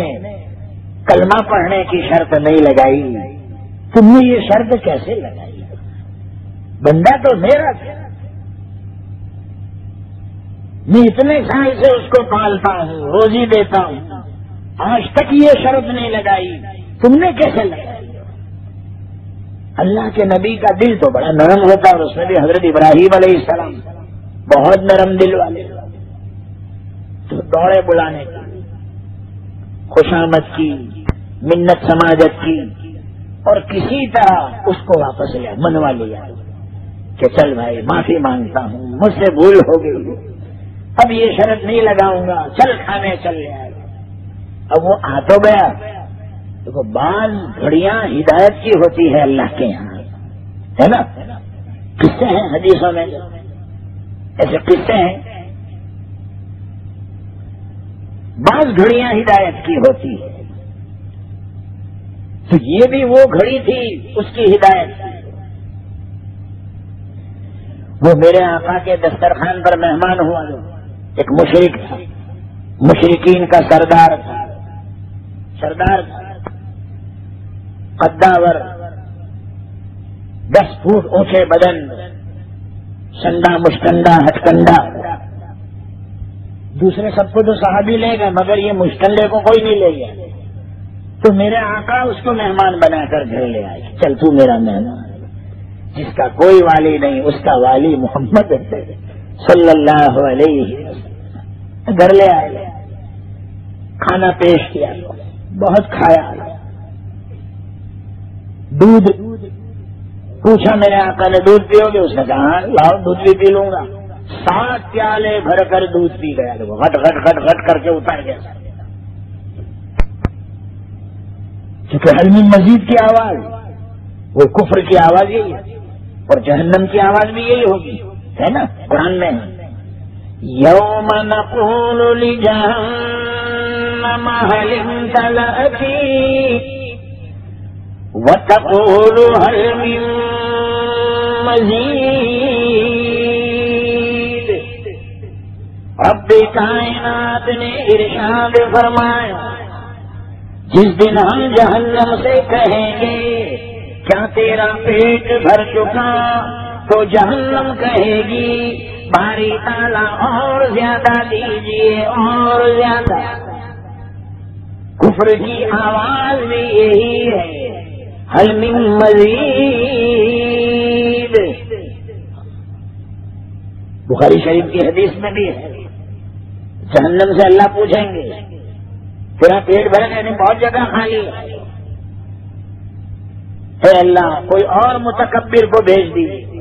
کلمہ پڑھنے کی شرط نہیں لگائی. تم نے یہ شرط کیسے لگائی؟ بندہ تو میرا تھا، میں اتنے سال سے اس کو پالتا ہوں، روزی دیتا ہوں، آج تک یہ شرط نہیں لگائی، تم نے کیسے لگائی؟ اللہ کے نبی کا دل تو بڑا نرم ہوتا ہے، اور اس میں بھی حضرت ابراہیم علیہ السلام بہت نرم دل والے. تو دوڑے بلانے کی، خوشامد کی، منت سماجت کی، اور کسی طرح اس کو واپس لیا، منوا لیا کہ چل بھائی معافی مانگتا ہوں، مجھ سے بھول ہو گئی، اب یہ شرط نہیں لگاؤں گا، چل کھانے چل لیا. اب وہ آ تو گیا. دیکھو بعض گھڑیاں ہدایت کی ہوتی ہے اللہ کے یہاں، ہے نا. قصے ہیں حدیثوں میں، ایسے قصے ہیں. بعض گھڑیاں ہدایت کی ہوتی ہے، تو یہ بھی وہ گھڑی تھی اس کی ہدایت. وہ میرے آقا کے دسترخوان پر مہمان ہوا، جو ایک مشرک تھا، مشرکین کا سردار تھا، قداور، 10 فٹ اونچے بدن، سنڈا مشکنڈا ہتکنڈا. دوسرے سب کو تو صحابی لے گئے مگر یہ مشکنڈے کو کوئی نہیں لے گیا. تو میرے آقا اس کو مہمان بنا کر گھر لے آئے. چل تو میرا مہمان، جس کا کوئی والی نہیں اس کا والی محمد صلی اللہ علیہ وسلم. گھر لے آئے، کھانا پیش کیا، بہت کھایا. دودھ پوچھا میرے آقا نے دودھ پیو گے؟ اس نے کہا ہاں لاؤ دودھ بھی پی لوں گا. 7 پیالے بھر کر دودھ پی گیا. غٹ غٹ غٹ غٹ کر کے اتر گیا. کیونکہ حل من مزید کی آواز وہ کفر کی آواز یہی ہے، اور جہنم کی آواز بھی یہی ہوگی، ہے نا. قرآن میں یوم نقول لجہنم هل امتلأت وتقول هل من مزید. رب کائنات نے ارشاد فرمایا جس دن ہم جہنم سے کہیں گے کیا تیرا پیٹ بھر چکا، تو جہنم کہے گی باری تعالیٰ اور زیادہ دیجیے اور زیادہ۔ کفر کی آواز بھی یہی ہے، حل من مزید۔ بخاری شریف کی حدیث میں بھی ہے، جہنم سے اللہ پوچھیں گے تیرا پیٹ بھرا ہے؟ نہیں، بہت جگہ خالی ہے۔ اے اللہ کوئی اور متکبر کو بھیج دیجیے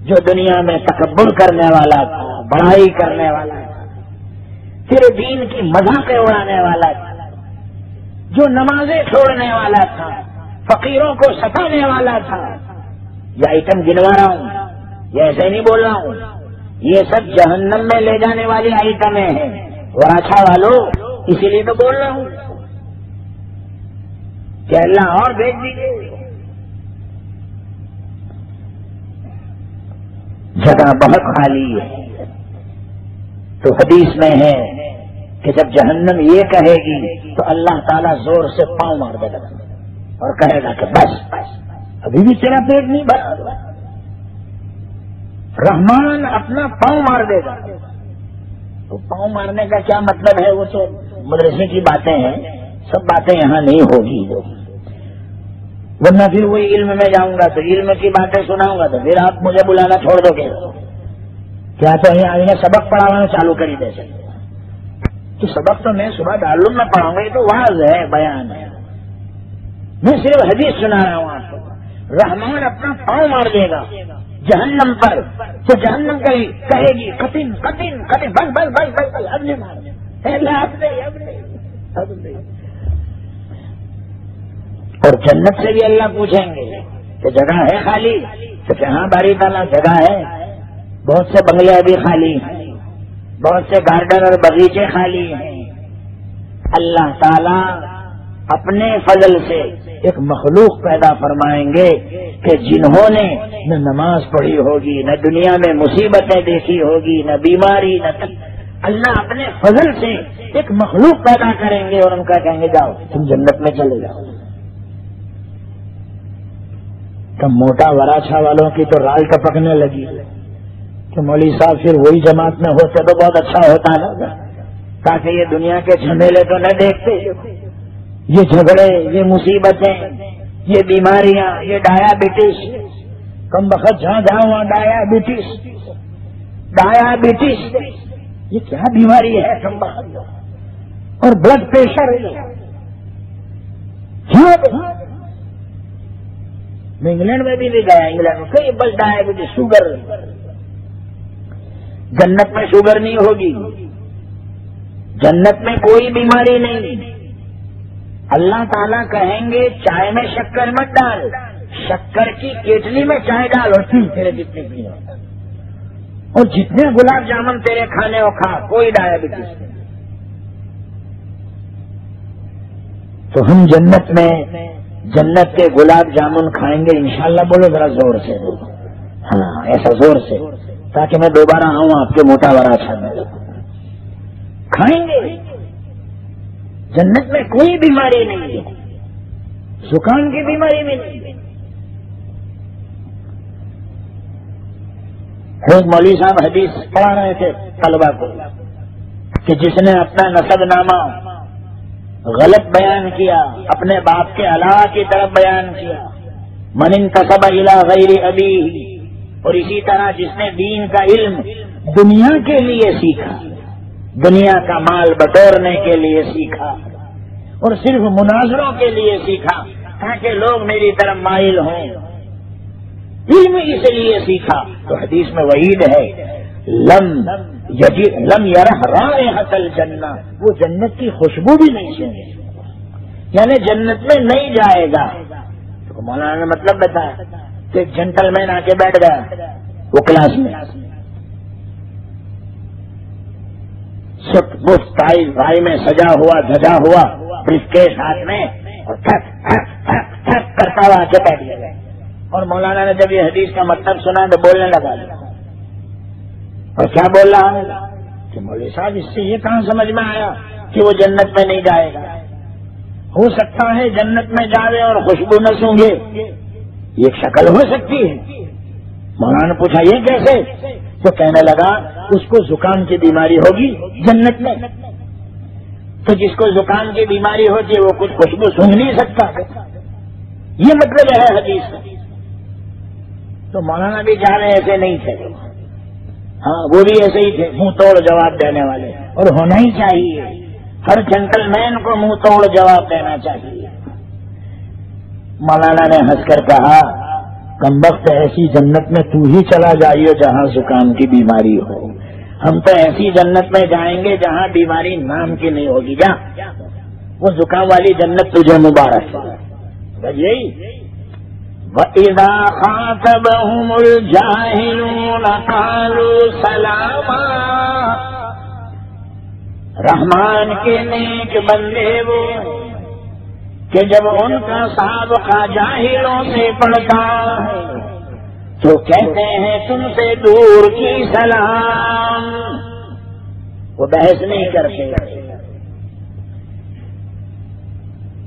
جو دنیا میں تکبر کرنے والا تھا، بڑائی کرنے والا تھا، تیرے دین کی مذاقیں اڑانے والا تھا، جو نمازیں چھوڑنے والا تھا، فقیروں کو ستانے والا تھا۔ یہ آئٹم گنوا رہا ہوں، یہ ایسے نہیں بول رہا ہوں، یہ سب جہنم میں لے جانے والی آئٹمیں ہیں۔ وراچھا والوں اسی لیے تو بول رہا ہوں کہ اللہ اور بھیج دیجیے۔ جگہ بہت خالی ہے۔ تو حدیث میں ہے کہ جب جہنم یہ کہے گی تو اللہ تعالیٰ زور سے پاؤں مار دے گا اور کہے گا کہ بس ابھی بھی تیرا پیٹ نہیں بھرا۔ رحمان اپنا پاؤں مار دے گا۔ تو پاؤں مارنے کا کیا مطلب ہے؟ وہ تو مدرسے کی باتیں ہیں، سب باتیں یہاں نہیں ہوگی، ورنہ پھر وہی علم میں جاؤں گا تو علم کی باتیں سناؤں گا تو پھر آپ مجھے بلانا چھوڑ دو گے کیا؟ تو یہاں سبق پڑھانا چالو کر ہی دے سکتے، تو سبق تو میں صبح دارالعلوم میں پڑھاؤں گا، یہ تو واضح ہے، بیان ہے، میں صرف حدیث سنا رہا ہوں آپ کو۔ رحمان اپنا پاؤں مار دے گا جہنم پر، تو جہنم کہے گی قطن قطن قطن، بس بس بس بس بس اب نہیں مار، اب نہیں۔ اور جنت سے بھی اللہ پوچھیں گے کہ جگہ ہے خالی؟ تو کہ ہاں باری تعالیٰ جگہ ہے، بہت سے بنگلے ابھی خالی ہیں، بہت سے گارڈن اور باغیچے خالی ہیں۔ اللہ تعالیٰ اپنے فضل سے ایک مخلوق پیدا فرمائیں گے کہ جنہوں نے نہ نماز پڑھی ہوگی، نہ دنیا میں مصیبتیں دیکھی ہوگی، نہ بیماری، نہ اللہ اپنے فضل سے ایک مخلوق پیدا کریں گے اور ان کا کہیں گے جاؤ تم جنت میں چلے جاؤ۔ تب موٹا وراچھا والوں کی تو رال ٹپکنے لگی کہ مولوی صاحب پھر وہی جماعت میں ہوتے تو بہت اچھا ہوتا نا، تاکہ یہ دنیا کے جھمیلے تو نہ دیکھتے، یہ جھگڑے، یہ مصیبتیں، یہ بیماریاں، یہ ڈایابٹیس، کم بخت جہاں جہاں وہاں ڈایابٹیس، یہ کیا بیماری ہے کم بخت، اور بلڈ پریشر میں انگلینڈ میں بھی گیا، انگلینڈ میں کئی بس ڈائبٹیز، شوگر۔ جنت میں شوگر نہیں ہوگی، جنت میں کوئی بیماری نہیں۔ اللہ تعالیٰ کہیں گے چائے میں شکر مت ڈال، شکر کی کیٹلی میں چائے ڈال اور پی، تیرے جتنے پینے، اور جتنے گلاب جامن تیرے کھانے ہو کھا، کوئی ڈائبٹیز نہیں۔ تو ہم جنت میں جنت کے گلاب جامن کھائیں گے انشاءاللہ، بولو ذرا زور سے، ہاں ایسا زور سے، تاکہ میں دوبارہ آؤں آپ کے موٹا وراچھا میں۔ کھائیں گے، جنت میں کوئی بیماری نہیں ہے، زکام کی بیماری بھی نہیں ہے۔ ایک مولوی صاحب حدیث پڑھا رہے تھے طلبا کو کہ جس نے اپنا نسب نامہ غلط بیان کیا، اپنے باپ کے علاوہ کی طرف بیان کیا، من انتسب الی غیر ابیہ، اور اسی طرح جس نے دین کا علم دنیا کے لیے سیکھا، دنیا کا مال بٹورنے کے لیے سیکھا، اور صرف مناظروں کے لیے سیکھا تاکہ لوگ میری طرف مائل ہوں، علم اس لیے سیکھا، تو حدیث میں وعید ہے لم یرہ رائحۃ الجنہ، وہ جنت کی خوشبو بھی نہیں سنے، یعنی جنت میں نہیں جائے گا۔ تو مولانا نے مطلب بتایا کہ ایک جنٹل مین آ کے بیٹھ گیا وہ کلاس میں، بھائی میں سجا ہوا دھجا ہوا بریف کیس ہاتھ میں، اور تھک تھک تھک تھک کرتا ہوا آ کے بیٹھ گیا، اور مولانا نے جب یہ حدیث کا مطلب سنا تو بولنے لگا، اور کیا بول رہا ہے کہ مولوی صاحب اس سے یہ کہاں سمجھ میں آیا کہ وہ جنت میں نہیں جائے گا؟ ہو سکتا ہے جنت میں جاوے اور خوشبو نہ سونگے، یہ ایک شکل ہو سکتی ہے۔ مولانا نے پوچھا یہ کیسے؟ تو کہنے لگا اس کو زکام کی بیماری ہوگی جنت میں، تو جس کو زکام کی بیماری ہوتی ہے وہ کچھ خوشبو سونگ نہیں سکتا، یہ مطلب ہے حدیث کا۔ تو مولانا بھی جاوے ایسے نہیں تھے، ہاں وہ بھی ایسے ہی تھے، منہ توڑ جواب دینے والے، اور ہونا ہی چاہیے، ہر جنٹل مین کو منہ توڑ جواب دینا چاہیے۔ مولانا نے ہنس کر کہا کمبخت ایسی جنت میں تو ہی چلا جائیے جہاں زکام کی بیماری ہو، ہم تو ایسی جنت میں جائیں گے جہاں بیماری نام کی نہیں ہوگی، جا وہ زکام والی جنت تجھے مبارک ہے۔ یہی وَإِذَا خَاطَبَهُمُ الْجَاهِلُونَ قَالُوا سَلَامًا، رحمان کے نیک بندے وہ کہ جب ان کا سابقہ جاہلوں سے پڑتا ہے تو کہتے ہیں تم سے دور کی سلام، وہ بحث نہیں کرتے۔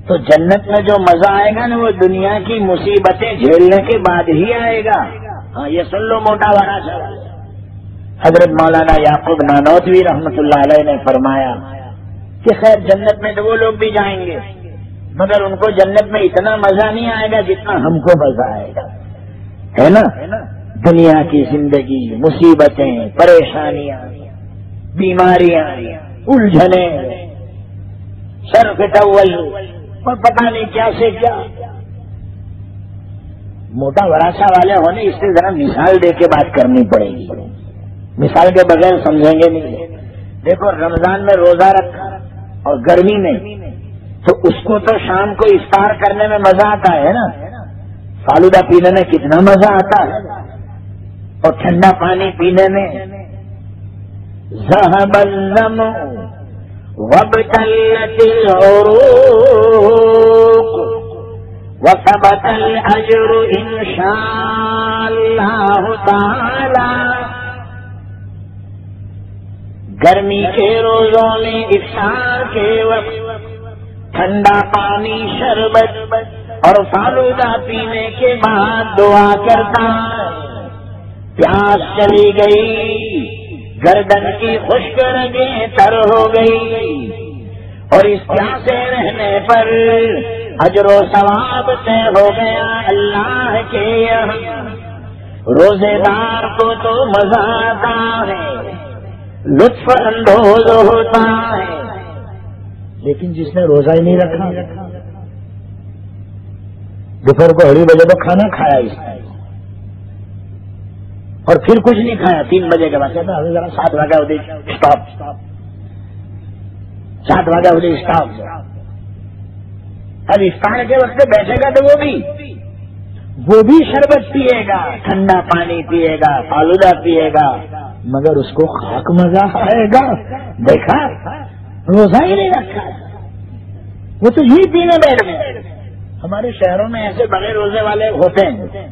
تو جنت میں جو مزہ آئے گا نا وہ دنیا کی مصیبتیں جھیلنے کے بعد ہی آئے گا۔ ہاں یہ سن لو موٹا بڑا سوال۔ حضرت مولانا یعقوب نانوتوی رحمۃ اللہ علیہ نے فرمایا کہ خیر جنت میں تو وہ لوگ بھی جائیں گے مگر ان کو جنت میں اتنا مزہ نہیں آئے گا جتنا ہم کو مزہ آئے گا، ہے نا؟ دنیا کی زندگی، مصیبتیں، پریشانیاں، بیماریاں، الجھنیں، سر کٹول اور پتہ نہیں کیا سے کیا۔ موٹا وراثہ والے ہونے اس سے ذرا مثال دے کے بات کرنی پڑے گی، مثال کے بغیر سمجھیں گے نہیں۔ دیکھو رمضان میں روزہ رکھا اور گرمی میں، تو اس کو تو شام کو افطار کرنے میں مزہ آتا ہے نا، فالودہ پینے میں کتنا مزہ آتا ہے، اور ٹھنڈا پانی پینے میں۔ ذهب الظمأ وابتلت العروق وثبت الأجر إن شاء الله تعالى، گرمی کے روزوں میں افطار کے وقت ٹھنڈا پانی، شربت اور فالودہ پینے کے بعد دعا کرتا، پیاس چلی گئی، گردن کی خشک رگیں تر ہو گئی، اور اس پیاسے رہنے پر اجر و ثواب طے ہو گیا اللہ کے یہاں۔ روزے دار کو تو مزہ آتا ہے، لطف اندوز ہوتا ہے، لیکن جس نے روزہ ہی نہیں رکھا، دوپہر کو 2:30 بجے تو کھانا کھایا اس نے اور پھر کچھ نہیں کھایا، 3 بجے کے بعد کہتا ابھی ذرا 7 بجے ہوتی اسٹاپ، 7 بجے ہوتی اسٹاپ۔ اب افطار کے وقت بیٹھے گا تو وہ بھی شربت پیے گا، ٹھنڈا پانی پیے گا، فالودہ پیے گا، مگر اس کو خاک مزہ آئے گا۔ دیکھا روزہ ہی نہیں رکھا، وہ تو یہی پینے بیٹھ گئے۔ ہمارے شہروں میں ایسے بڑے روزے والے ہوتے ہیں،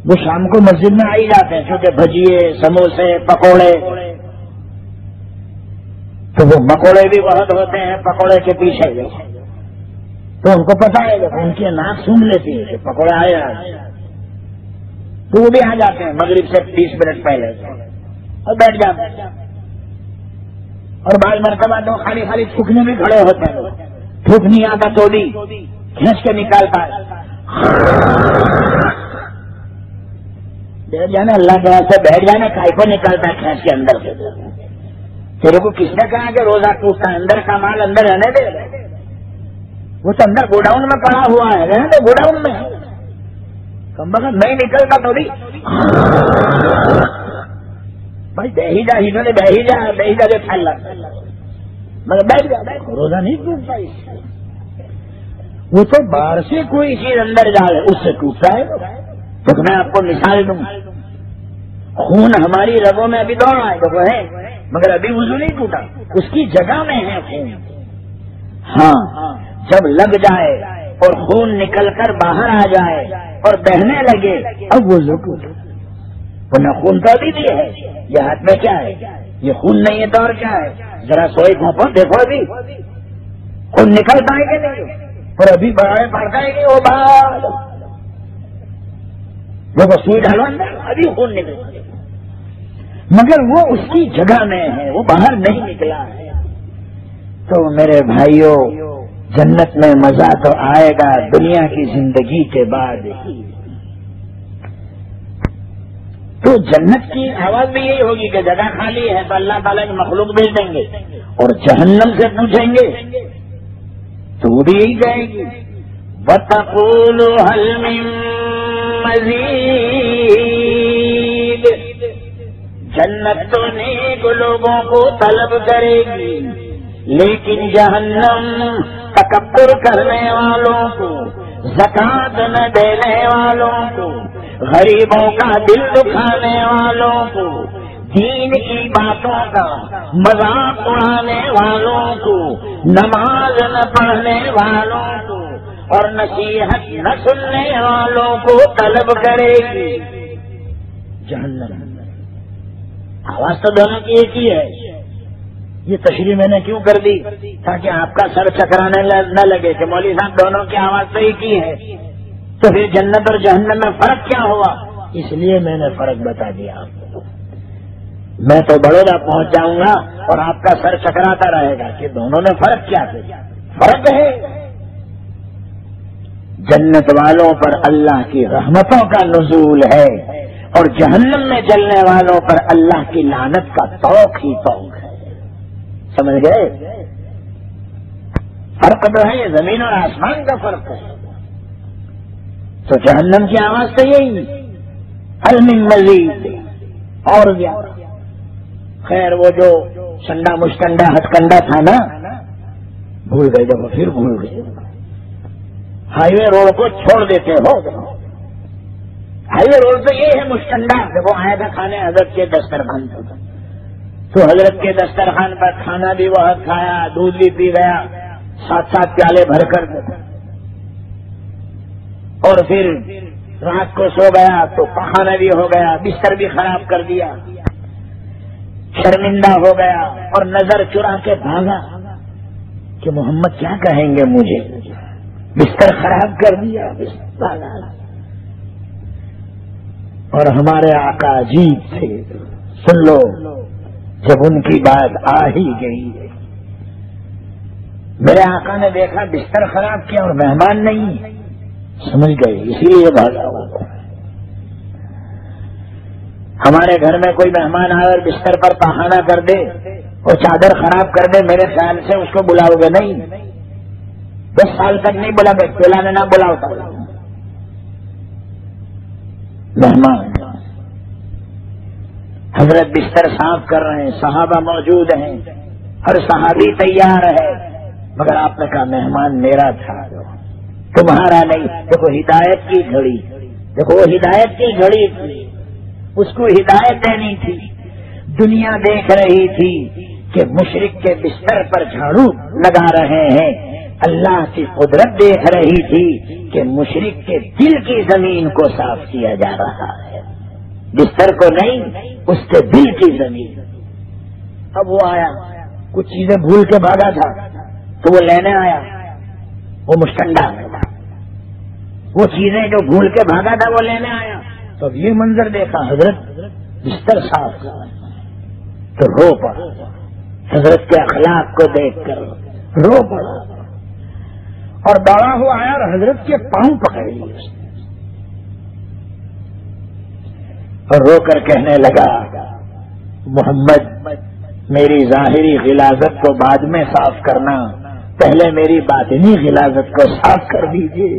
وہ شام کو مسجد میں آ ہی جاتے ہیں کیونکہ بھجیے، سموسے، پکوڑے، تو وہ مکوڑے بھی بہت ہوتے ہیں پکوڑے کے پیچھے، تو ان کو پتا ہے ان کی ناک سون لیتی ہے کہ پکوڑے آئے تو وہ بھی آ جاتے ہیں مغرب سے 20 منٹ پہلے اور بیٹھ جاتے ہیں، اور بعض مرتبہ تو خالی خالی تھوکنے بھی کھڑے ہوتے ہیں، تھوک نہیں آتا تو بھی کھینچ کے نکالتا ہے، بیٹھ جانا اللہ کے ہاتھ سے بیٹھ جانا، کائی کو نکالتا ہے کھینچ کے اندر سے۔ تیرے کو کس نے کہا کہ روزہ ٹوٹتا ہے؟ اندر کا مال اندر رہنے دے، وہ تو اندر گوڈاؤن میں پڑا ہوا ہے، رہنے دے گوڈاؤن میں، کم بخت نہیں نکلتا تو بھی بھائی بہ ہی جا، ہی نے بہ ہی جا جو پھیل رہا مگر بیٹھ جا، روزہ نہیں ٹوٹتا۔ وہ تو باہر سے کوئی چیز اندر جائے اس سے ٹوٹتا ہے۔ تو میں آپ کو مثال دوں، خون ہماری رگوں میں ابھی دوڑ رہا ہے تو وہ ہے، مگر ابھی وضو نہیں ٹوٹا، اس کی جگہ میں ہے خون۔ ہاں جب لگ جائے اور خون نکل کر باہر آ جائے اور بہنے لگے اب وضو ٹوٹا، ورنہ خون تو ابھی بھی ہے۔ یہ ہاتھ میں کیا ہے؟ یہ خون نہیں ہے تو اور کیا ہے؟ ذرا سوئی گھونپو دیکھو ابھی خون نکلتا ہے کہ نہیں؟ اور ابھی بڑھائے پڑتا ہے کہ وہ بات جب سوئی ڈالو اندر ابھی خون نکل، مگر وہ اس کی جگہ میں ہے، وہ باہر نہیں نکلا ہے۔ تو میرے بھائیوں، جنت میں مزہ تو آئے گا دنیا کی زندگی کے بعد ہی۔ تو جنت کی آواز بھی یہی ہوگی کہ جگہ خالی ہے تو اللہ تعالیٰ کی مخلوق بھیج دیں گے، اور جہنم سے پوچھیں گے تو وہ بھی یہی کہے گی وَتَقُولُ هَلْ مِن مَّزِيدٍ۔ جنت تو نیک لوگوں کو طلب کرے گی، لیکن جہنم تکبر کرنے والوں کو، زکات نہ دینے والوں کو، غریبوں کا دل دکھانے والوں کو، دین کی باتوں کا مذاق اڑانے والوں کو، نماز نہ پڑھنے والوں کو اور نصیحت نہ سننے والوں کو طلب کرے گی جہنم۔ آواز تو دونوں کی ایک ہی ہے۔ یہ تشریح میں نے کیوں کر دی؟ تاکہ آپ کا سر چکرانے نہ لگے کہ مولوی صاحب دونوں کی آواز تو ایک ہی ہے، تو پھر جنت اور جہنم میں فرق کیا ہوا؟ اس لیے میں نے فرق بتا دیا آپ کو۔ میں تو بڑودا پہنچ جاؤں گا اور آپ کا سر چکراتا رہے گا کہ دونوں میں فرق کیا ہے۔ فرق ہے جنت والوں پر اللہ کی رحمتوں کا نزول ہے، اور جہنم میں جلنے والوں پر اللہ کی لعنت کا توق ہی توق ہے۔ سمجھ گئے؟ فرق تو ہے، زمین اور آسمان کا فرق ہے۔ تو جہنم کی آواز تو یہی ہل من مزید، اور زیادہ۔ خیر وہ جو چنڈا مشکنڈا ہتکنڈا تھا نا، بھول گئے جب پھر بھول گئے۔ ہائی وے روڈ کو چھوڑ دیتے ہو، ہائی وے روڈ تو یہ ہے مشکنڈا۔ جب وہ آیا تھا کھانے حضرت کے دسترخوان پر، تو حضرت کے دسترخوان پر کھانا بھی بہت کھایا، دودھ بھی پی گیا، 7 پیالے بھر کر، اور پھر رات کو سو گیا تو پخانا بھی ہو گیا، بستر بھی خراب کر دیا، شرمندہ ہو گیا، اور نظر چرا کے بھاگا کہ محمد کیا کہیں گے مجھے، بستر خراب کر دیا، بھاگا۔ اور ہمارے آقا عجیب تھے، سن لو، جب ان کی بات آ ہی گئی، میرے آقا نے دیکھا بستر خراب کیا اور مہمان نہیں، سمجھ گئے، اسی لیے بھاگا ہوا۔ ہمارے گھر میں کوئی مہمان آئے اور بستر پر پخانا کر دے اور چادر خراب کر دے، میرے خیال سے اس کو بلاؤ گے نہیں، 10 سال تک نہیں بلا گے، پلانے نہ بلاؤ مہمان۔ حضرت بستر صاف کر رہے ہیں، صحابہ موجود ہیں، ہر صحابی تیار ہے، مگر آپ نے کہا مہمان میرا تھا، تمہارا نہیں۔ دیکھو ہدایت کی گھڑی، دیکھو وہ ہدایت کی گھڑی تھی، اس کو ہدایت دینی تھی۔ دنیا دیکھ رہی تھی کہ مشرک کے بستر پر جھاڑو لگا رہے ہیں، اللہ کی قدرت دیکھ رہی تھی کہ مشرک کے دل کی زمین کو صاف کیا جا رہا ہے، بستر کو نہیں، اس کے دل کی زمین۔ اب وہ آیا، کچھ چیزیں بھول کے بھاگا تھا تو وہ لینے آیا، وہ مشکنڈا، وہ چیزیں جو بھول کے بھاگا تھا وہ لینے آیا، تو اب یہ منظر دیکھا، حضرت بستر صاف کر تو رو پڑا، حضرت کے اخلاق کو دیکھ کر رو پڑا، اور دوڑا ہوا آیا اور حضرت کے پاؤں پکڑ لیے اس نے، اور رو کر کہنے لگا محمد میری ظاہری غلاظت کو بعد میں صاف کرنا، پہلے میری باطنی غلاظت کو صاف کر دیجیے،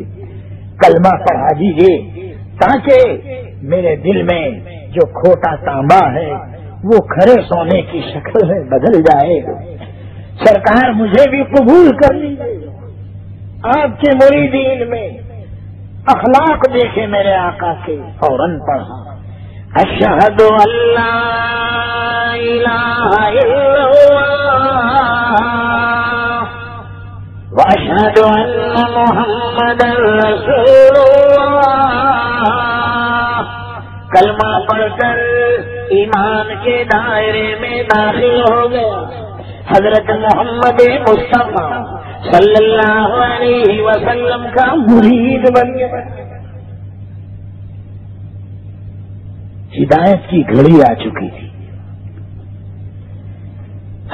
کلمہ پڑھا دیجیے، تاکہ میرے دل میں جو کھوٹا تانبا ہے وہ کھڑے سونے کی شکل میں بدل جائے۔ سرکار مجھے بھی قبول کر لیجیے، آپ کے مریدین میں اخلاق دیکھے میرے آقا کے، فوراً پڑھا اشہد اللہ الہ الا اللہ واشہد ان محمد رسول اللہ۔ کلمہ پڑھ کر ایمان کے دائرے میں داخل ہو گیا، حضرت محمد مصطفیٰ صلی اللہ علیہ وسلم کا مرید بن گیا. ہدایت کی گھڑی آ چکی تھی.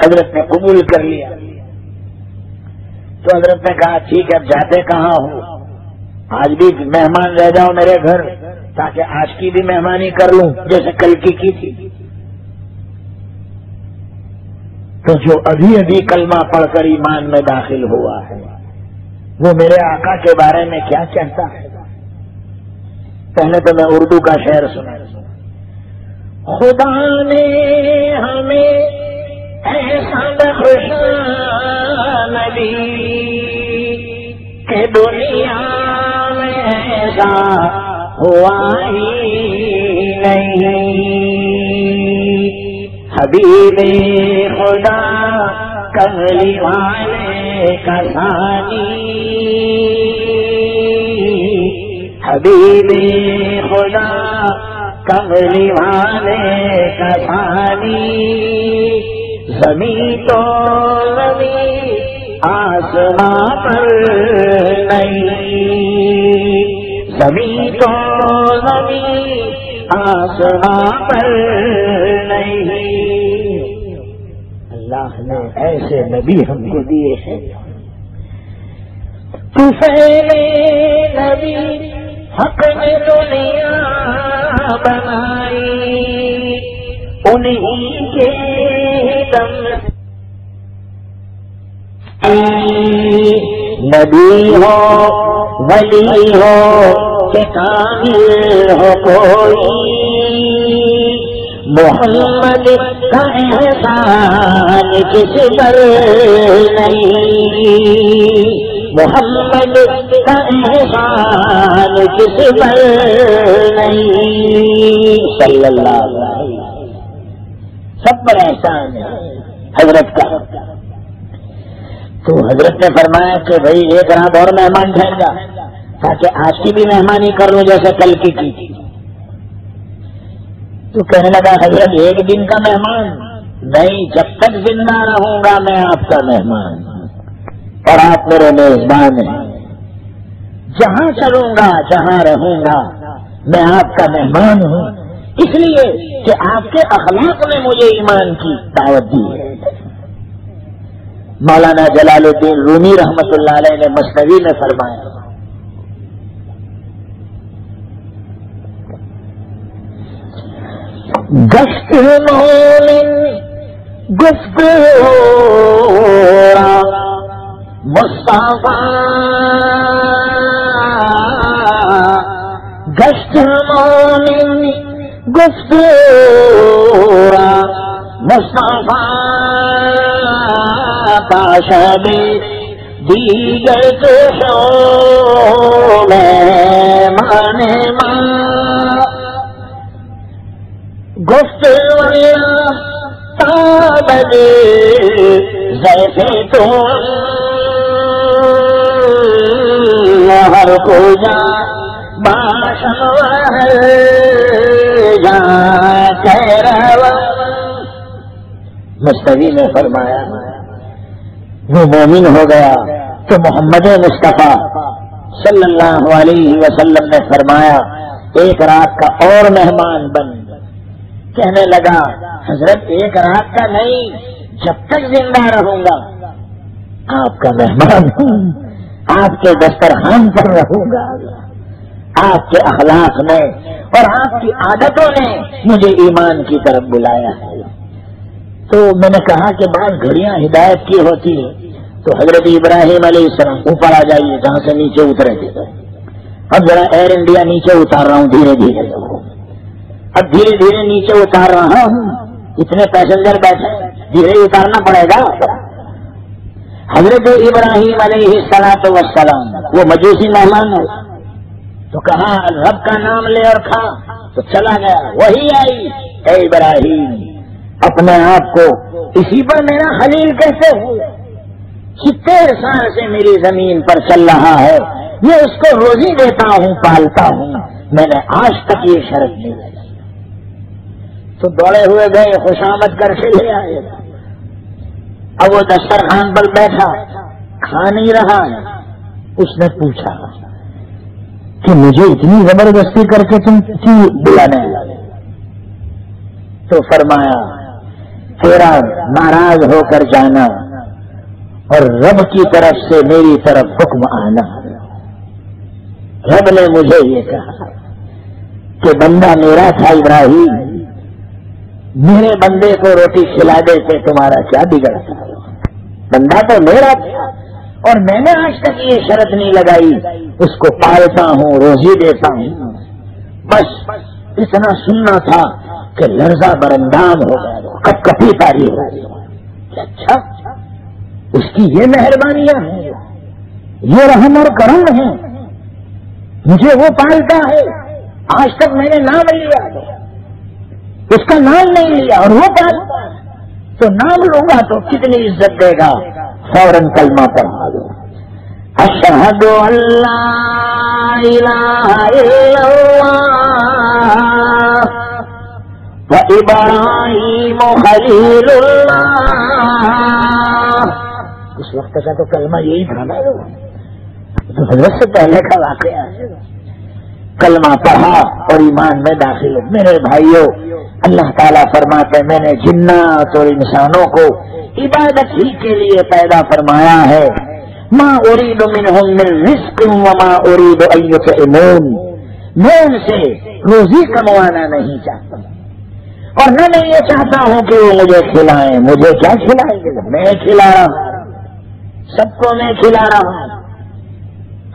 حضرت نے قبول کر لیا. تو حضرت نے کہا ٹھیک ہے اب جاتے کہاں ہو؟ آج بھی مہمان رہ جاؤ میرے گھر تاکہ آج کی بھی مہمانی کر لوں جیسے کل کی تھی. تو جو ابھی ابھی کلمہ پڑھ کر ایمان میں داخل ہوا ہے وہ میرے آقا کے بارے میں کیا کہتا ہے؟ پہلے تو میں اردو کا شعر سنا. خدا نے ہمیں ایسا بخشا نبی کہ دنیا میں ایسا ہوا ہی نہیں. حبیب خدا کملی والے کا ثانی. حبیب خدا کملی والے کا ثانی. زمین تو زمین آسمان پر نہیں. زمین تو زمین آسمان پر نہیں. اللہ نے ایسے نبی ہم کو دیے ہیں. طفیل نبی حق نے دنیا بنائی. انہیں کے دم نبی ہو ولی ہو کہ کامل ہو کوئی. محمد کا احسان کس پر نہیں. محمد کا احسان کس پر نہیں. صلی اللہ علیہ وسلم سب پر احسان ہے حضرت کا. تو حضرت نے فرمایا کہ بھائی ایک رات اور مہمان ٹھہر جا تاکہ آج کی بھی مہمانی کر لوں جیسے کل کی تھی. تو کہنے لگا حضرت ایک دن کا مہمان نہیں، جب تک زندہ رہوں گا میں آپ کا مہمان اور آپ میرے میزبان ہیں. جہاں چلوں گا جہاں رہوں گا میں آپ کا مہمان ہوں، اس لیے کہ آپ کے اخلاق نے مجھے ایمان کی دعوت دی ہے. مولانا جلال الدین رومی رحمت اللہ علیہ نے مثنوی میں فرمایا گشت مومن گفتگو مصطفیٰ. گشت مومن گفتگو مصطفیٰ پاشد دیگر کے شو میں مانے ماں. گفتگو تابد جیسے تو ہر کو جا باشن جا کہہ. مصطفی نے فرمایا وہ مومن ہو گیا تو محمد مصطفیٰ صلی اللہ علیہ وسلم نے فرمایا ایک رات کا اور مہمان بن. کہنے لگا حضرت ایک رات کا نہیں، جب تک زندہ رہوں گا آپ کا مہمان ہوں، آپ کے دسترخوان پر رہوں گا. آپ کے اخلاق نے اور آپ کی عادتوں نے مجھے ایمان کی طرف بلایا ہے. تو میں نے کہا کہ بعض گھڑیاں ہدایت کی ہوتی ہے. تو حضرت ابراہیم علیہ السلام اوپر آ جائیے جہاں سے نیچے اترے تھے. اب ذرا ایئر انڈیا نیچے اتار رہا ہوں دھیرے دھیرے. اب دھیرے دھیرے نیچے اتار رہا ہوں، اتنے پیسنجر بیٹھے دھیرے اتارنا پڑے گا. حضرت ابراہیم علیہ السلام وہ مجوسی مہمان ہے تو کہا رب کا نام لے اور کھا. تو چلا گیا. وہی آئی اے ابراہیم اپنے آپ کو اسی پر میرا خلیل کیسے ہو؟ 70 سال سے میری زمین پر چل رہا ہے، میں اس کو روزی دیتا ہوں پالتا ہوں، میں نے آج تک یہ شرط نہیں لگائی. تو دوڑے ہوئے گئے خوشامد کر کے لے آئے. اب وہ دسترخوان پر بیٹھا کھا نہیں رہا ہے. اس نے پوچھا کہ مجھے اتنی زبردستی کر کے تم کیوں بلانے لگے؟ تو فرمایا تیرا ناراض ہو کر جانا اور رب کی طرف سے میری طرف حکم آنا. رب نے مجھے یہ کہا کہ بندہ میرا تھا ابراہیم، میرے بندے کو روٹی کھلا دیتے تمہارا کیا بگڑتا؟ بندہ تو میرا تھا اور میں نے آج تک یہ شرط نہیں لگائی اس کو پالتا ہوں، روزی دیتا ہوں. بس اتنا سننا تھا کہ لرزہ برندام ہو گیا، کپ کپی تاری ہو گئی. اچھا اس کی یہ مہربانیاں ہیں، یہ رحم اور کرم ہے، مجھے وہ پالتا ہے. آج تک میں نے نام لیا، اس کا نام نہیں لیا اور وہ پالتا ہے، تو نام لوں گا تو کتنی عزت دے گا. فوراً کلمہ پڑھا دو، اشہد ان لا الہ الا اللہ وابراہیم خلیل اللہ. اس وقت کا تو کلمہ یہی تھا نا، تو حضرت سے پہلے کا واقعہ ہے. کلمہ پڑھا اور ایمان میں داخل ہو. میرے بھائیوں، اللہ تعالیٰ فرماتے میں نے جنات اور انسانوں کو عبادت ہی کے لیے پیدا فرمایا ہے. ما اريد منهم من رزق وما اريد ان يطعمون. میں ان سے روزی کموانا نہیں چاہتا اور نہ میں یہ چاہتا ہوں کہ وہ مجھے کھلائیں. مجھے کیا کھلائیں گے؟ میں کھلا رہا ہوں، سب کو میں کھلا رہا ہوں.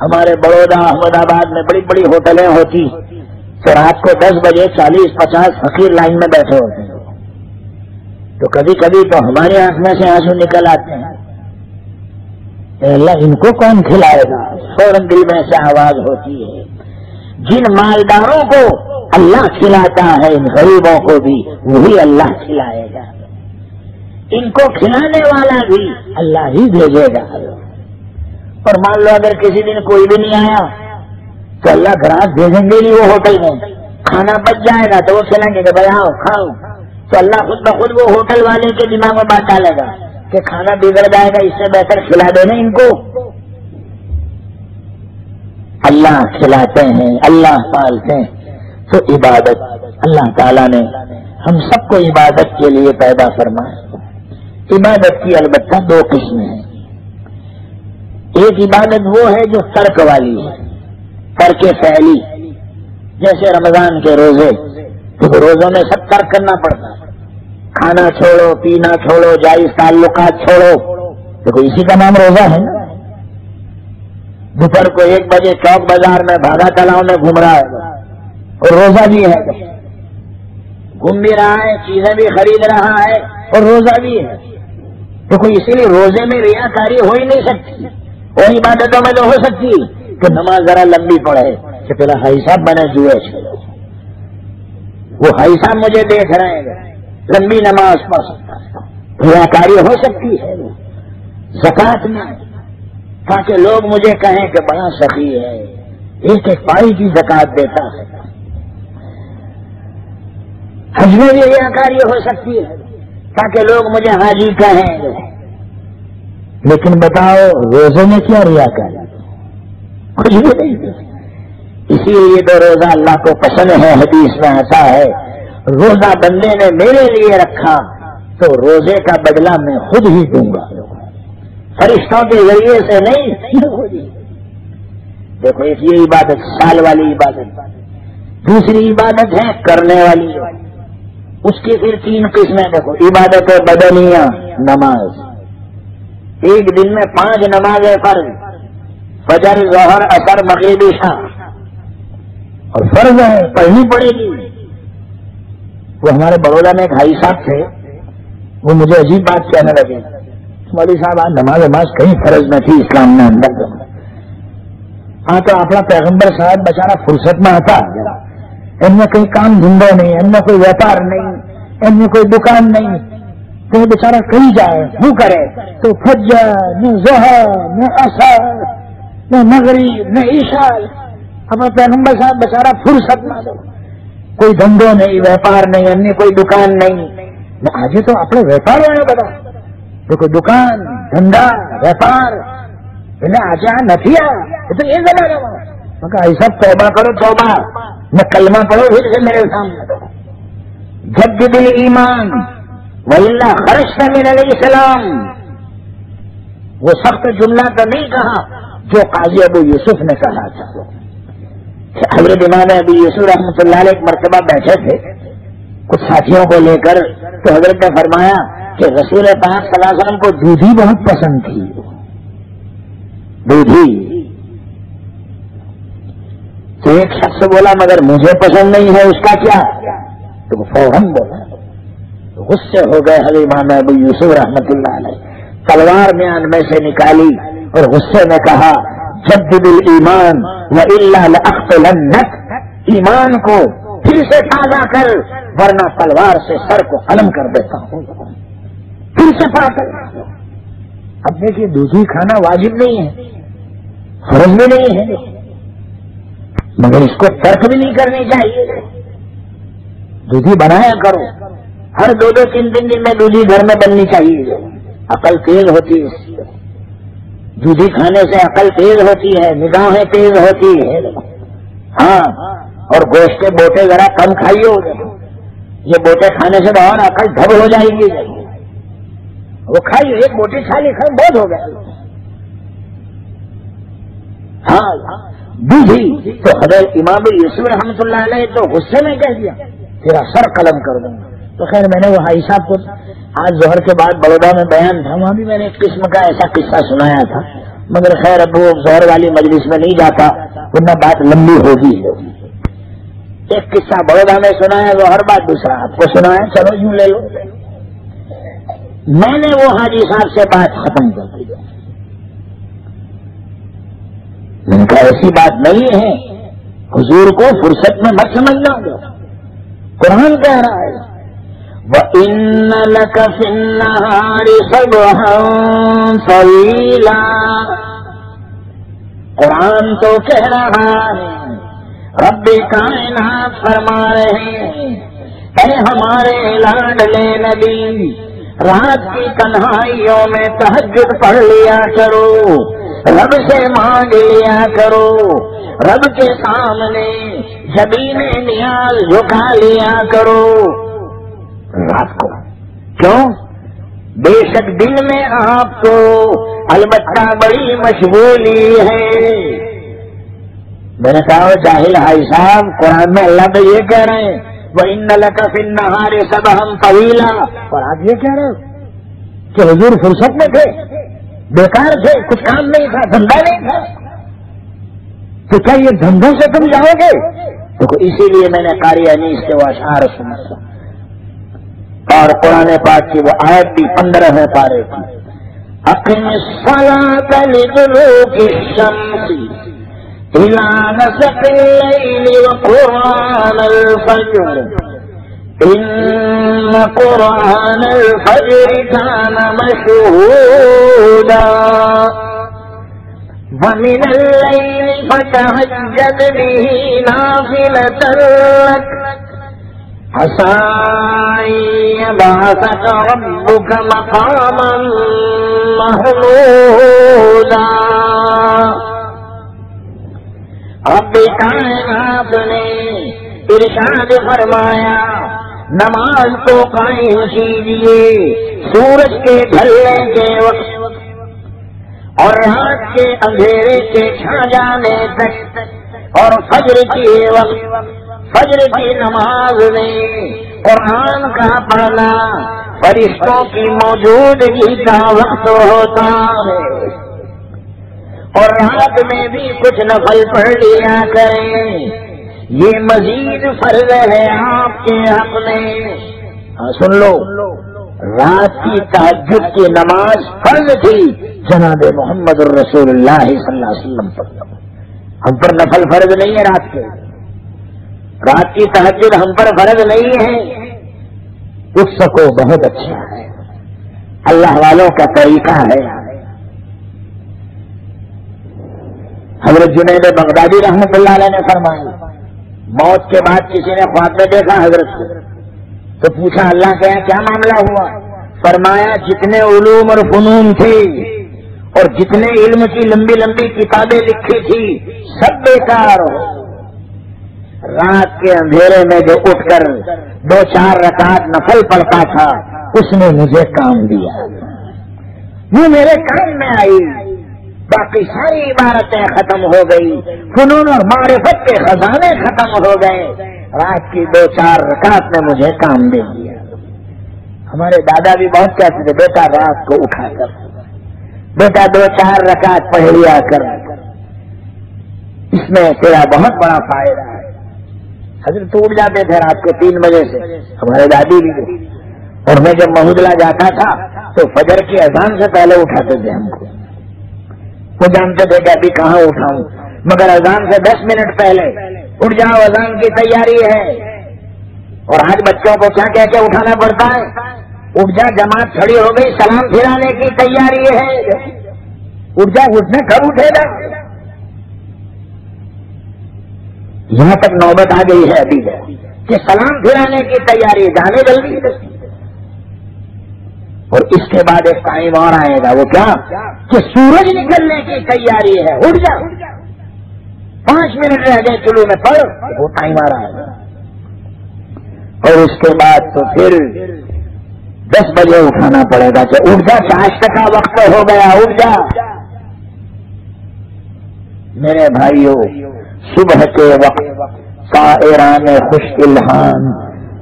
ہمارے بڑودا احمد آباد میں بڑی بڑی ہوٹلیں ہوتی تو رات کو 10 بجے 40-50 فقیر لائن میں بیٹھے ہوتے ہیں. تو کبھی کبھی تو ہماری آنکھ میں سے آنسو نکل آتے ہیں، اے اللہ ان کو کون کھلائے گا؟ فوراً دل میں سے آواز ہوتی ہے جن مالداروں کو اللہ کھلاتا ہے ان غریبوں کو بھی وہی اللہ کھلائے گا. ان کو کھلانے والا بھی اللہ ہی بھیجے گا. اور مان لو اگر کسی دن کوئی بھی نہیں آیا تو اللہ گراہک بھیجیں گے نہیں وہ ہوٹل میں. کھانا بچ جائے گا تو وہ کھلائیں گے کہ بھائی آؤ کھاؤ. تو اللہ خود بخود وہ ہوٹل والے کے دماغ میں بات ڈالے گا کہ کھانا بگڑ جائے گا، اس سے بہتر کھلا دینا ان کو. اللہ کھلاتے ہیں، اللہ پالتے ہیں. تو عبادت اللہ تعالیٰ نے ہم سب کو عبادت کے لیے پیدا فرمایا. عبادت کی البتہ 2 قسمیں ہیں. ایک عبادت وہ ہے جو ترک والی ہے، ترک فعلی، جیسے رمضان کے روزے. تو روزوں میں سب ترک کرنا پڑتا ہے، کھانا چھوڑو، پینا چھوڑو، جائز تعلقات چھوڑو. دیکھو اسی کا نام روزہ ہے نا. دوپہر کو 1 بجے چوک بازار میں بھاگا تلاؤ میں گھوم رہا ہے اور روزہ بھی ہے، گھوم بھی رہا ہے، چیزیں بھی خرید رہا ہے اور روزہ بھی ہے. دیکھو اسی لیے روزے میں ریاکاری ہو ہی نہیں سکتی. اور عبادتوں میں تو ہو سکتی کہ نماز ذرا لمبی پڑھے کہ پہلا بھائی صاحب بنے جوئے چھوڑو، وہ بھائی صاحب مجھے دیکھ رہے ہیں، لمبی نماز پڑھ سکتا ہے. ریاکاری ہو سکتی ہے زکات میں تاکہ لوگ مجھے کہیں کہ بڑا سخی ہے، 1-1 پائی کی زکات دیتا ہے. حج میں بھی ریاکاری ہو سکتی ہے تاکہ لوگ مجھے حاجی کہیں. لیکن بتاؤ روزے میں کیا ریاکاری؟ کچھ بھی نہیں. اسی لیے تو روزہ اللہ کو پسند ہے. حدیث میں آتا ہے روزہ بندے نے میرے لیے رکھا تو روزے کا بدلہ میں خود ہی دوں گا، فرشتوں کے ذریعے سے نہیں. دیکھو ایک یہ عبادت سال والی عبادت. دوسری عبادت ہے کرنے والی، اس کی پھر 3 قسمیں. دیکھو عبادت بدنیہ، نماز. ایک دن میں 5 نمازیں فرض، فجر، ظہر، عصر، مغرب، عشاء، اور فرض ہے، پڑھنی پڑے گی. وہ ہمارے بڑودا میں ایک بھائی صاحب تھے، وہ مجھے عجیب بات کہنے لگے، مولوی صاحب آج نماز کہیں فرض میں تھی اسلام میں اندر. ہاں تو اپنا پیغمبر صاحب بیچارہ فرصت میں آتا، ان میں کوئی کام دھندہ نہیں، ان میں کوئی ویپار نہیں، ان میں کوئی دکان نہیں، تو بیچارہ کہیں جائے وہ کرے تو فجر نہ ظہر نہ عصر نہ مغرب نہ عشاء. اپنا پیغمبر صاحب بیچارہ فرصت نہ دو، کوئی دھندو نہیں، ویپار نہیں، ان میں کوئی دکان نہیں. آج تو اپنے ویپار ہونے بتا، تو کوئی دکان دھندا ویپار آجا نتیا تو یہ زمانہ میں کہا ایسا توبہ کرو توبہ نہ کلمہ پڑھو پھر سے میرے سامنے جدد الایمان وَإِلَّا خَرَجْتَ مِنَ الْإِسْلَامِ. وہ سخت جملہ تو نہیں کہا جو قاضی ابو یوسف نے کہا تھا. حضرت امام ابو یوسف رحمۃ اللہ علیہ ایک مرتبہ بیٹھے تھے کچھ ساتھیوں کو لے کر، تو حضرت نے فرمایا کہ رسول پاک صلی اللہ علیہ وسلم کو دودھی بہت پسند تھی. دودھی. تو ایک شخص بولا مگر مجھے پسند نہیں ہے، اس کا کیا؟ تو فوراً بولا. غصے ہو گئے حضرت امام ابو یوسف رحمۃ اللہ علیہ، تلوار میان میں سے نکالی اور غصے میں کہا جدد الایمان وَإِلَّا لَأَقْتُلَنَّكَ. ایمان کو پھر سے تازہ کر ورنہ تلوار سے سر کو قلم کر دیتا ہوں. پھر سے پڑا کر. اب دیکھیے دودھی کھانا واجب نہیں ہے، فرض بھی نہیں ہے، مگر اس کو ترک بھی نہیں کرنی چاہیے. دودھی بنایا کرو، ہر 2-3 دن میں دودھی گھر میں بننی چاہیے. عقل تیز ہوتی ہے، دودھی کھانے سے عقل تیز ہوتی ہے، نگاہیں تیز ہوتی ہے. ہاں، اور گوشت کے بوٹے ذرا کم کھائیے، یہ بوٹے کھانے سے بہت عقل دھب ہو جائے گی. وہ کھائیے، ایک بوٹی کھا لی بہت ہو گیا. ہاں دودھی تو حضرت امام یوسف رحمۃ اللہ علیہ تو غصے میں کہہ دیا تیرا سر قلم کر دوں گا. تو خیر میں نے وہ حاجی صاحب کو آج ظہر کے بعد بڑودہ میں بیان تھا، وہاں بھی میں نے ایک قسم کا ایسا قصہ سنایا تھا، مگر خیر اب وہ ظہر والی مجلس میں نہیں جاتا ورنہ بات لمبی ہوگی. ایک قصہ بڑودہ میں سنایا، ظہر بعد دوسرا آپ کو سنایا، چلو یوں لے لو. میں نے وہ حاجی صاحب سے بات ختم کر دی. ان کا ایسی بات نہیں ہے، حضور کو فرصت میں مت سمجھنا. قرآن کہہ رہا ہے وَإِنَّ لَكَ فِي النَّهَارِ سَبْحًا طَوِيلًا. قرآن تو کہہ رہا ہے، رب کائنات فرما رہے ہیں اے ہمارے لاڈلے نبی، رات کی تنہائیوں میں تہجد پڑھ لیا کرو، رب سے مانگ لیا کرو، رب کے سامنے زمین نیاز جھکا لیا کرو رات کو. کیوں؟ بے شک دن میں آپ کو البتہ بڑی مشغولی ہے. میں نے کہا جاہل بھائی صاحب، قرآن میں اللہ تو یہ کہہ رہے ہیں وَإِنَّ لَكَ فِي النَّهَارِ سَبْحًا طَوِيلًا، اور آپ یہ کہہ رہے ہو کہ حضور فرصت میں تھے، بیکار تھے، کچھ کام نہیں تھا، دھندا نہیں تھا. تو کیا یہ دھندوں سے تم جاؤ گے؟ تو اسی لیے میں نے قاری انیس کے وہ اشعار سنا اور قرآن پاک کی وہ آیت بھی 15ویں پارے کی. اقم الصلاۃ لدلوک الشمس الى غسق الليل وقرآن الفجر ان قرآن الفجر كان مشهودا ومن الليل فتهجد به نافلة لك عسى أن يبعثك ربك مقاما محمودا. رب کائنات نے ارشاد فرمایا نماز کو قائم کیجیے سورج کے ڈھلنے کے وقت اور رات کے اندھیرے کے چھا جانے تک، اور فجر کے وقت فجر کی نماز میں قرآن کا پڑھنا فرشتوں کی موجودگی کا وقت ہوتا ہے، اور رات میں بھی کچھ نفل پڑھ لیا کریں، یہ مزید فرض ہے آپ کے حق میں. سن لو، رات کی تہجد کی نماز فرض تھی جناب محمد الرسول اللہ صلی اللہ علیہ وسلم پر. ہم پر نفل فرض نہیں ہے رات کے، رات کی تہجد ہم پر فرض نہیں ہے. اٹھ سکو بہت اچھا ہے، اللہ والوں کا طریقہ ہے. حضرت جنید بغدادی رحمۃ اللہ علیہ نے فرمایا موت کے بعد کسی نے خواب میں دیکھا حضرت کو، تو پوچھا اللہ کیا معاملہ ہوا؟ فرمایا جتنے علوم اور فنون تھے اور جتنے علم کی لمبی لمبی کتابیں لکھی تھی سب بیکار ہو. رات کے اندھیرے میں جو اٹھ کر 2-4 رکعت نفل پڑھتا تھا اس نے مجھے کام دیا، وہ میرے کام میں آئی. باقی ساری عبارتیں ختم ہو گئی، فنون اور معرفت کے خزانے ختم ہو گئے. رات کی 2-4 رکعت نے مجھے کام دے دیا. ہمارے دادا بھی بہت کہتے تھے بیٹا رات کو اٹھا کر بیٹا 2-4 رکعت پڑھ لیا کر، اس میں تیرا بہت بڑا فائدہ ہے. حضرت اٹھ جاتے تھے رات کو 3 بجے سے، ہمارے دادی بھی. اور میں جب محدلہ جاتا تھا تو فجر کی اذان سے پہلے اٹھاتے تھے ہم کو. وہ جانتے تھے کہ ابھی کہاں اٹھاؤں، مگر اذان سے 10 منٹ پہلے اٹھ جاؤ، اذان کی تیاری ہے. اور آج بچوں کو کیا کہہ کے اٹھانا پڑتا ہے، اٹھ جا جماعت کھڑی ہو گئی، سلام پھرانے کی تیاری ہے. اٹھ جا، اٹھنے کب اٹھے گا؟ یہاں تک نوبت آ گئی ہے ابھی کہ سلام پھرانے کی تیاری، جانے جلدی. اور اس کے بعد ایک ٹائم اور آئے گا، وہ کیا کہ سورج نکلنے کی تیاری ہے. اٹھ جا، 5 منٹ رہ گئے چلو میں پڑھ، وہ ٹائم آ رہا ہے. اور اس کے بعد تو پھر 10 بجے اٹھانا پڑے گا کہ اٹھ جا، چاشت کا وقت ہو گیا، اٹھ جا. میرے بھائیوں، صبح کے وقت شاعران خوش الحان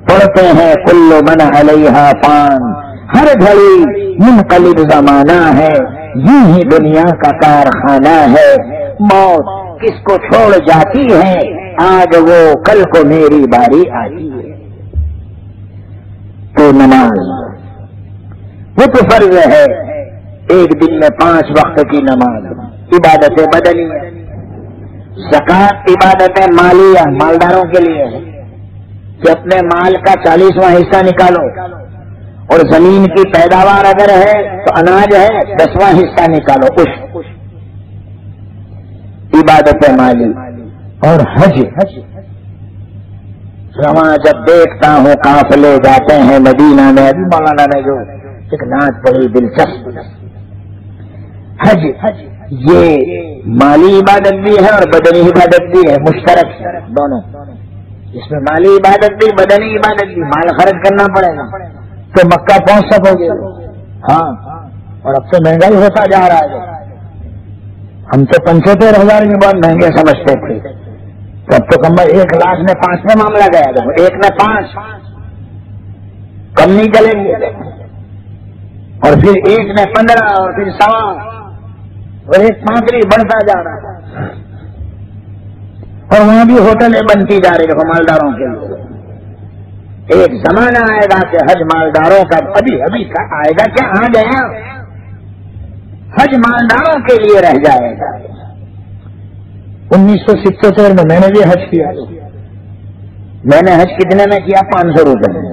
پڑھتے ہیں کل من علیہا فان، ہر گھڑی منقلب زمانہ ہے، یوں ہی دنیا کا کارخانہ ہے. موت کس کو چھوڑ جاتی ہے، آج وہ کل کو میری باری آتی ہے. تو نماز وہ تو فرض ہے، ایک دن میں 5 وقت کی نماز، عبادت بدنی ہے. زکات عبادت مالیہ، مالداروں کے لیے ہے کہ اپنے مال کا 40واں حصہ نکالو، اور زمین کی پیداوار اگر ہے تو اناج ہے 10واں حصہ نکالو. کچھ عبادت مالی. اور حج، رواں جب دیکھتا ہوں قافلے جاتے ہیں مدینہ میں، ابھی مولانا نے جو ایک نعت بڑی دلچسپ. حج یہ مالی عبادت بھی ہے اور بدنی عبادت بھی ہے، مشترک دونوں. اس میں مالی عبادت بھی، بدنی عبادت بھی. مال خرچ کرنا پڑے گا تو مکہ پہنچ سکو گے. ہاں، اور اب تو مہنگائی ہوتا جا رہا ہے. ہم تو 75,000 میں بہت مہنگے سمجھتے تھے، تو اب تو کم 1 لاکھ میں 5 میں معاملہ گیا. دیکھو 1 میں 5 کم نہیں چلیں گے، اور پھر 1 میں 15 اور پھر 1.25 اور 1.35 بڑھتا جا رہا ہے. اور وہاں بھی ہوٹلیں بنتی جا رہی ہیں مالداروں کے لیے. ایک زمانہ آئے گا کہ حج مالداروں کا ابھی کا آئے گا، کیا آ گیا، حج مالداروں کے لیے رہ جائے گا. 1977 میں نے بھی حج کیا. میں نے حج کتنے میں کیا؟ 500 روپے میں.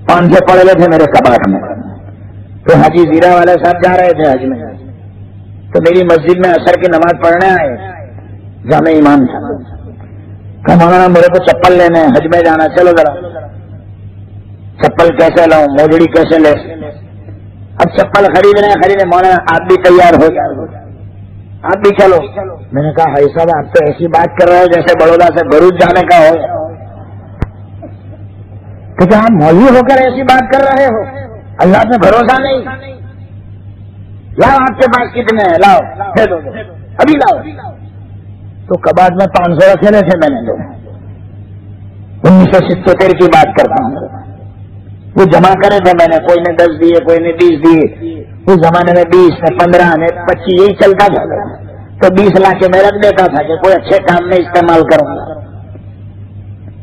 500 پڑے ہوئے تھے میرے کباڑ میں. تو حاجی زیرہ والے صاحب جا رہے تھے حج میں، تو میری مسجد میں عصر کی نماز پڑھنے آئے. جامع امام تھا، کہ مولانا میرے کو چپل لینے ہیں، حج میں جانا، چلو ذرا چپل کیسے لاؤں، موجڑی کیسے لے. اب چپل خریدنے مولانا آپ بھی تیار ہو جائے، آپ بھی چلو. میں نے کہا بھائی صاحب آپ تو ایسی بات کر رہے ہو جیسے بڑودہ سے بھروچ جانے کا ہو. تو کیا آپ مولوی ہو کر ایسی بات کر رہے ہو؟ اللہ پہ بھروسہ نہیں. لاؤ آپ کے پاس کتنے ہیں، لاؤ دے دو، ابھی لاؤ. تو کباڑ میں 500 رکھے رہے تھے میں نے. 1977 کی بات کرتا ہوں. وہ جمع کرے تھے میں نے، کوئی نے 10 دیے، کوئی نے 20 دیے. اس زمانے میں 20 میں 15 میں 25 یہی چلتا تھا. تو 20 لا کے میں رکھ دیتا تھا کہ کوئی اچھے کام میں استعمال کروں گا.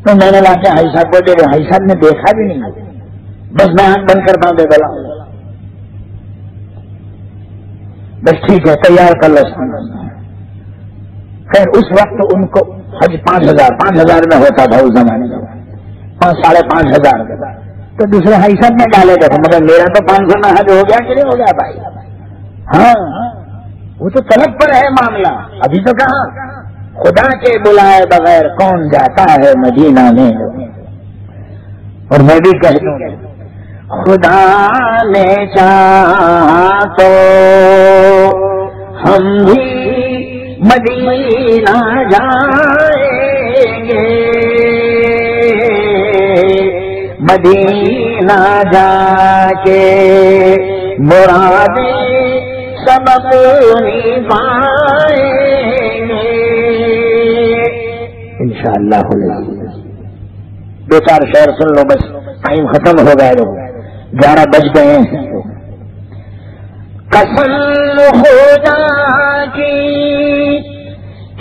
تو میں نے لا کے حاجی صاحب کو دے دیا. حاجی صاحب نے دیکھا بھی نہیں، بس میں آنکھ بند کرتا ہوں دے دلا، بس ٹھیک ہے تیار کر لو. خیر اس وقت ان کو حج 5,000 میں ہوتا تھا اس زمانے میں، 5,500 تو دوسرے حاجی صاحب میں ڈالے گئے تھے، مگر میرا تو 500 میں حج ہو گیا کہ نہیں ہو گیا بھائی. ہاں وہ تو طلب پر ہے معاملہ. ابھی تو کہاں، خدا کے بلائے بغیر کون جاتا ہے مدینہ میں. اور میں بھی کہہ دوں خدا نے چاہا تو ہم بھی مدینہ جائیں گے، مدینہ جا کے مرادیں سب اپنی پائیں گے انشاءاللہ۔ دو چار شعر سن لو بس، ٹائم ختم ہو گئے، 11 بج گئے ہیں۔ قسم خدا کی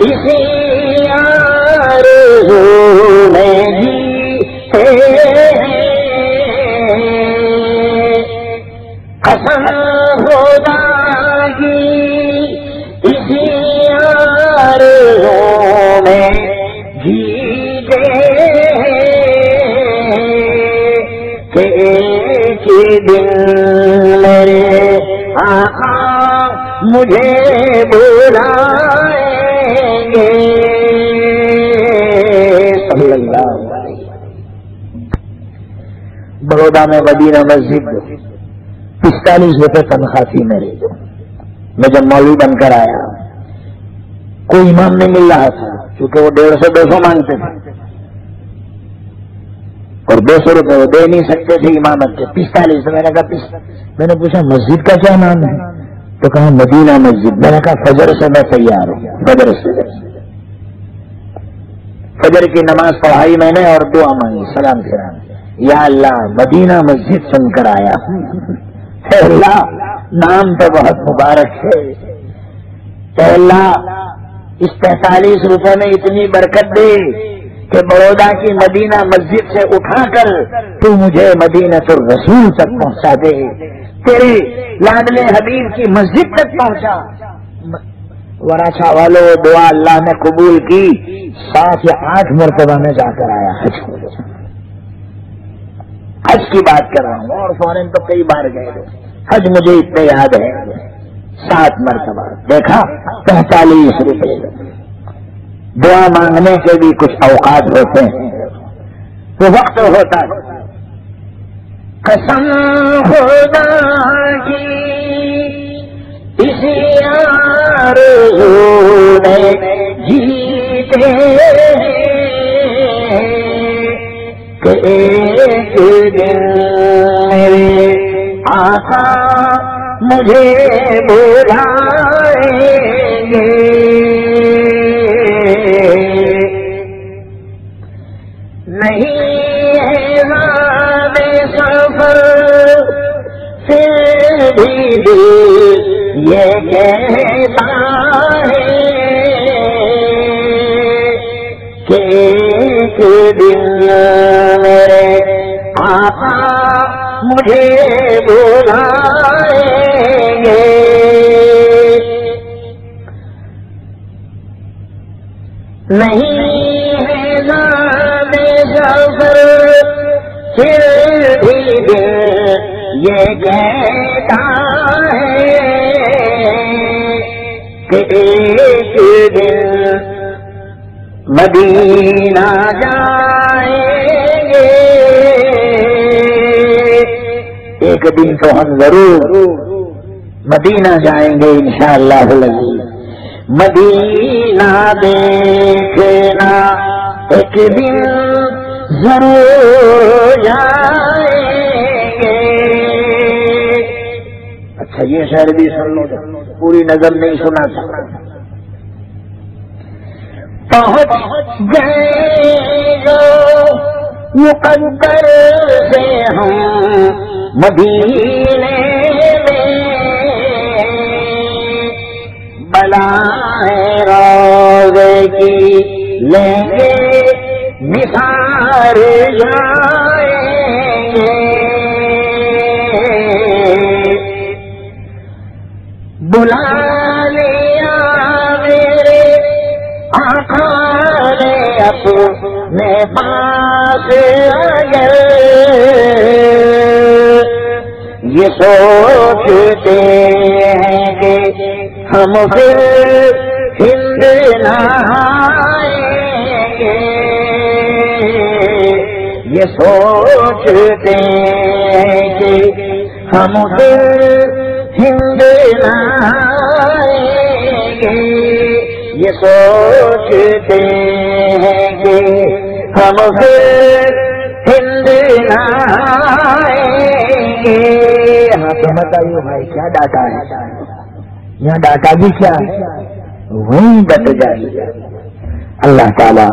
اسی آرزو میں جیتے ہیں، قسم خدا کی اسی آرزو میں جیتے کہ ایک دن میرے آقا مجھے بلائیں گے صلی اللہ علیہ وسلم۔ بڑودا میں مدینہ مسجد 45 روپے تنخواہ تھی میری، میں جب مولوی بن کر آیا کوئی امام نہیں مل رہا تھا کیونکہ وہ 150-200 مانگتے تھے اور 200 روپے وہ دے نہیں سکتے تھے امامت کے۔ 45 میں نے کہا میں نے پوچھا مسجد کا کیا نام ہے؟ تو کہا مدینہ مسجد۔ میں نے کہا فجر سے میں تیار ہوں، فجر کی نماز پڑھائی میں نے اور دعا مانگی، سلام پھران، یا اللہ مدینہ مسجد سن کر آیا، اے اللہ نام تو بہت مبارک ہے، اے اللہ اس 45 روپے میں اتنی برکت دے کہ بڑودا کی مدینہ مسجد سے اٹھا کر تو مجھے مدینہ الرسول تک پہنچا دے، تیرے لاڈلے حبیب کی مسجد تک پہنچا۔ وراچا والوں دعا اللہ نے قبول کی، 7 یا 8 مرتبہ میں جا کر آیا حج کی بات کر رہا ہوں، اور فورن تو کئی بار گئے، حج مجھے اتنے یاد ہے 7 مرتبہ دیکھا 45 روپے۔ دعا مانگنے کے بھی کچھ اوقات ہوتے ہیں، تو وقت ہوتا ہے۔ قسم خدا کی اسی آرزو میں جیتے ہیں کہ ایک دن میرے آقا مجھے بلائیں گے۔ نہیں ہے زاد سفر پھر بھی دل یہ کہتا ہے کہ ایک دن میرے آقا مجھے بلائیں گے۔ نہیں ہے زاد سفر پھر بھی دل یہ کہتا ہے کہ ایک دن مدینہ جائیں گے، ایک دن تو ہم ضرور مدینہ جائیں گے انشاءاللہ العزیز۔ مدینہ دیکھنا ایک دن ضرور جائیں گے۔ اچھا یہ شعر بھی سن لو، پوری نظر نہیں سنا سکتا۔ پہنچ گئے جو مقدر سے ہم مدینے میں، بلائیں روزے کی لیں گے نثار جائیں گے۔ بلا لیا میرے آقا نے اپنے پاس اگر یہ سوچتے ہیں کہ ہم پھر ہند نہ آئیں گے، یہ سوچتے ہیں کہ ہم پھر ہند نہ آئیں گے یہ سوچتے ہیں کہ ہم پھر ہند نہ آئیں گے. ہاں تو بتائیے بھائی کیا ڈاٹا ہے یہاں؟ ڈاٹا بھی کیا ہے وہیں بت جائے. اللہ تعالیٰ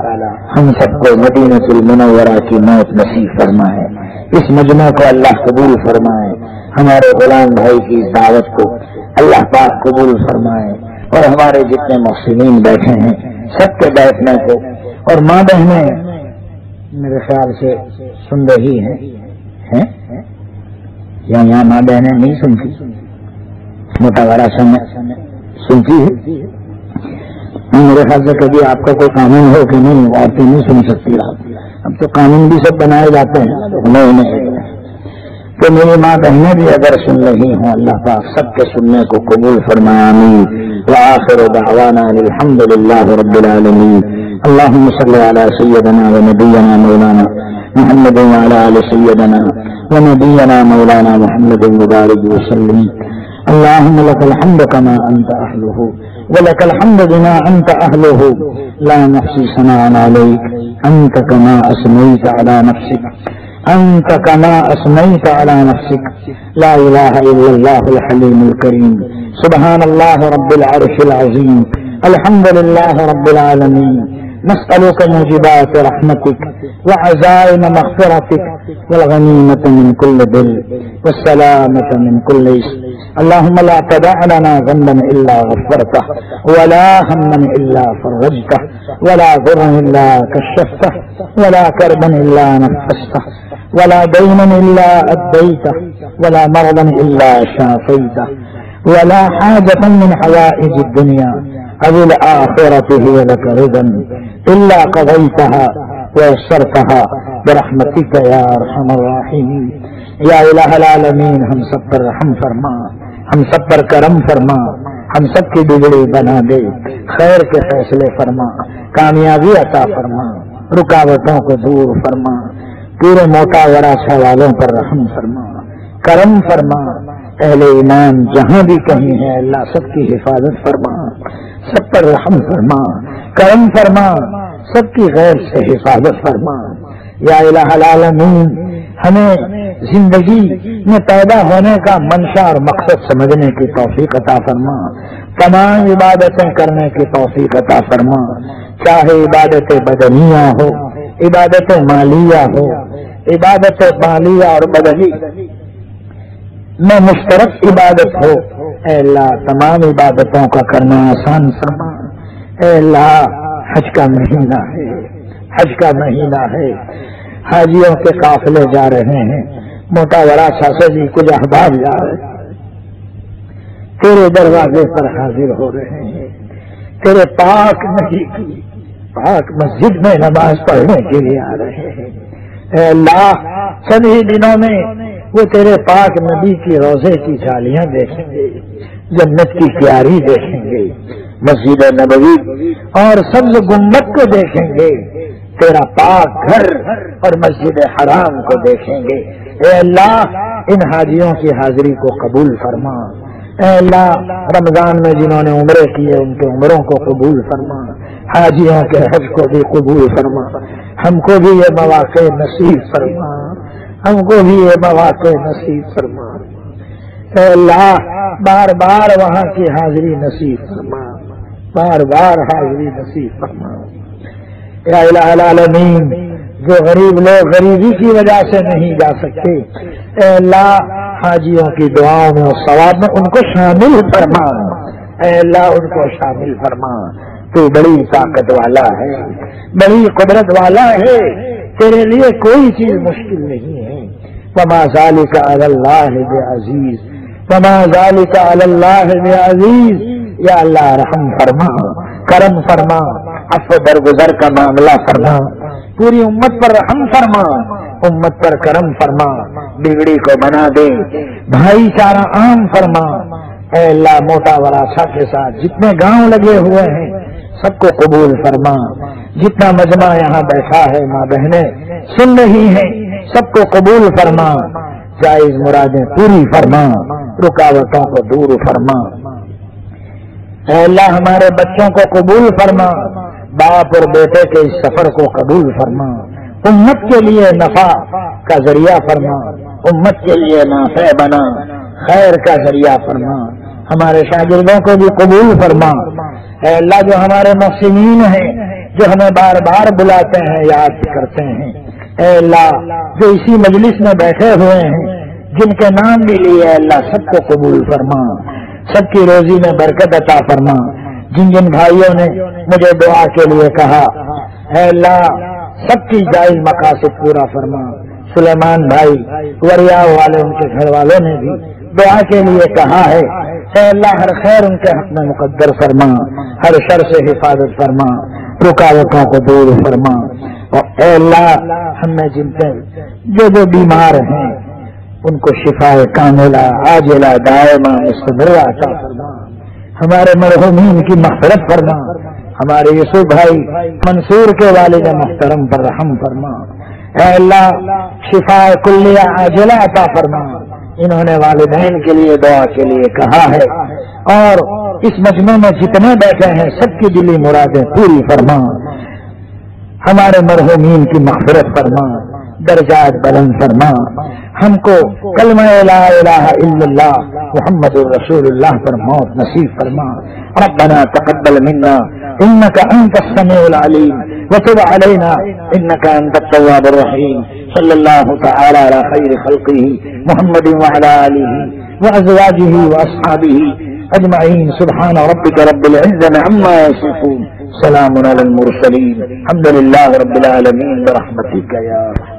ہم سب کو مدینہ المنورہ کی موت نصیب فرمائے. اس مجمع کو اللہ قبول فرمائے. ہمارے غلام بھائی کی دعوت کو اللہ پاک قبول فرمائے. اور ہمارے جتنے محسنین بیٹھے ہیں سب کے بیٹھنے کو. اور ماں بہنیں میرے خیال سے سن رہی ہیں یا یہاں ماں بہنیں نہیں سنتی؟ متوارا سنتی ہے. میرے خیال سے کبھی آپ کا کوئی قانون ہو کہ نہیں عورتیں نہیں سن سکتی. اب تو قانون بھی سب بنائے جاتے ہیں نہیں. تو میری ماں بہنیں بھی اگر سن رہی ہوں اللہ پاک سب کے سننے کو قبول فرمائے. آمین. وآخر دعوانا الحمد للہ رب العالمین. اللهم صل على سيدنا ونبينا مولانا محمد وعلى آل سيدنا ونبينا مولانا محمد وبارك وسلم. اللهم لك الحمد كما أنت أهله ولك الحمد بما أنت أهله لا نحصي ثناء عليك أنت كما أثنيت على نفسك أنت كما أثنيت على نفسك. لا إله إلا الله الحليم الكريم. سبحان الله رب العرش العظيم. الحمد لله رب العالمين. نسألك موجبات رحمتك وعزائم مغفرتك والغنيمة من كل بر والسلامة من كل إثم. اللهم لا تدع لنا ذنبا إلا غفرته ولا هما إلا فرجته ولا ضرا إلا كشفته ولا كربا إلا نفسته ولا دينا إلا أديته ولا مرضا إلا شافيته ولا حاجة من حوائج الدنيا أو الآخرة هي لك رضا إلا قضيتها ويسرتها برحمتك يا أرحم الراحمين. یا الہ العالمین ہم سب پر رحم فرما، ہم سب پر کرم فرما، ہم سب کی بگڑی بنا دے، خیر کے فیصلے فرما، کامیابی عطا فرما، رکاوٹوں کو دور فرما، پورے موٹا وراثہ والوں پر رحم فرما، کرم فرما. اہل ایمان جہاں بھی کہیں ہے اللہ سب کی حفاظت فرما، سب پر رحم فرما، کرم فرما، سب کی غیر سے حفاظت فرما. یا الہ العالمین ہمیں زندگی میں پیدا ہونے کا منشا اور مقصد سمجھنے کی توفیق عطا فرما، تمام عبادتیں کرنے کی توفیق عطا فرما، چاہے عبادت بدنیہ ہو، عبادت مالیہ ہو، عبادت مالیہ اور بدنی میں مشترک عبادت ہو. اے اللہ تمام عبادتوں کا کرنا آسان فرما. اے اللہ حج کا مہینہ ہے، حج کا مہینہ ہے، حاجیوں کے قافلے جا رہے ہیں، موٹا وراثہ سے بھی کچھ احباب جا رہے ہیں، تیرے دروازے پر حاضر ہو رہے ہیں، تیرے پاک نبی کی پاک مسجد میں نماز پڑھنے کے لیے آ رہے ہیں. اے اللہ چند ہی دنوں میں وہ تیرے پاک نبی کی روضے کی جالیاں دیکھیں گے، جنت کی کیاری دیکھیں گے، مسجد نبوی اور سبز گنبد کو دیکھیں گے، تیرا پاک گھر اور مسجد حرام کو دیکھیں گے. اے اللہ ان حاجیوں کی حاضری کو قبول فرما. اے اللہ رمضان میں جنہوں نے عمرے کیے ان کے عمروں کو قبول فرما، حاجیوں کے حج کو بھی قبول فرما. ہم کو بھی یہ مواقع نصیب فرما، ہم کو بھی یہ مواقع نصیب فرما. اے اللہ بار بار وہاں کی حاضری نصیب فرما، بار بار حاضری نصیب فرما. یا الہ العالمین جو غریب لوگ غریبی کی وجہ سے نہیں جا سکتے، اے اللہ حاجیوں کی دعاؤں میں اور ثواب میں ان کو شامل فرما. اے اللہ ان کو شامل فرما. تو بڑی طاقت والا ہے، بڑی قدرت والا ہے، تیرے لیے کوئی چیز مشکل نہیں ہے. وما ذلک علی اللہ بعزیز، وما ذلک علی اللہ بعزیز. یا اللہ رحم فرما، کرم فرما، عفو درگزر کا معاملہ فرما، پوری امت پر رحم فرما، امت پر کرم فرما، بگڑی کو بنا دے، بھائی چارہ عام فرما. اے اللہ موٹا وراثہ کے ساتھ جتنے گاؤں لگے ہوئے ہیں سب کو قبول فرما. جتنا مجمع یہاں بیٹھا ہے ماں بہنیں سن رہی ہیں سب کو قبول فرما. جائز مرادیں پوری فرما، رکاوٹوں کو دور فرما. اے اللہ ہمارے بچوں کو قبول فرما، باپ اور بیٹے کے اس سفر کو قبول فرما، امت کے لیے نفع کا ذریعہ فرما، امت کے لیے نافع بنا، خیر کا ذریعہ فرما، ہمارے شاگردوں کو بھی قبول فرما۔ اے اللہ جو ہمارے محسنین ہیں، جو ہمیں بار بار بلاتے ہیں، یاد کرتے ہیں، اے اللہ جو اسی مجلس میں بیٹھے ہوئے ہیں، جن کے نام بھی لیے، اے اللہ سب کو قبول فرما، سب کی روزی میں برکت عطا فرما۔ جن جن بھائیوں نے مجھے دعا کے لیے کہا، اے اللہ سب کی جائز مقاصد پورا فرما۔ سلیمان بھائی وریا والے ان کے گھر والوں نے بھی دعا کے لیے کہا ہے، اے اللہ ہر خیر ان کے حق میں مقدر فرما، ہر شر سے حفاظت فرما، رکاوٹوں کو دور فرما۔ اور اے اللہ ہم میں جن کے جو بیمار ہیں ان کو شفا کاملہ عاجلہ دائمہ مستمرہ عطا فرما، ہمارے مرحومین کی مغفرت فرما، ہمارے یوسف بھائی منصور کے والد محترم پر رحم فرما، اے اللہ شفا کلیہ عاجلہ عطا فرما۔ انہوں نے والدین کے لیے دعا کے لیے کہا ہے، اور اس مجمع میں جتنے بیٹھے ہیں سب کی دلی مرادیں پوری فرما، ہمارے مرحومین کی مغفرت فرما، درجات بلند فرما، ہم کو کلمہ لا الہ الا اللہ محمد الرسول اللہ پر موت نصیب فرما۔ ربنا تقبل منا انك انت السميع العليم وتب علينا انك انت التواب الرحيم۔ صلی اللہ تعالی علی خیر خلقہ محمد وعلى آلہ وازواجہ واصحابہ اجمعین۔ سبحان ربک رب العزة عما یصفون، سلام علی المرسلین، الحمد للہ رب العالمین برحمتک یا رحمن۔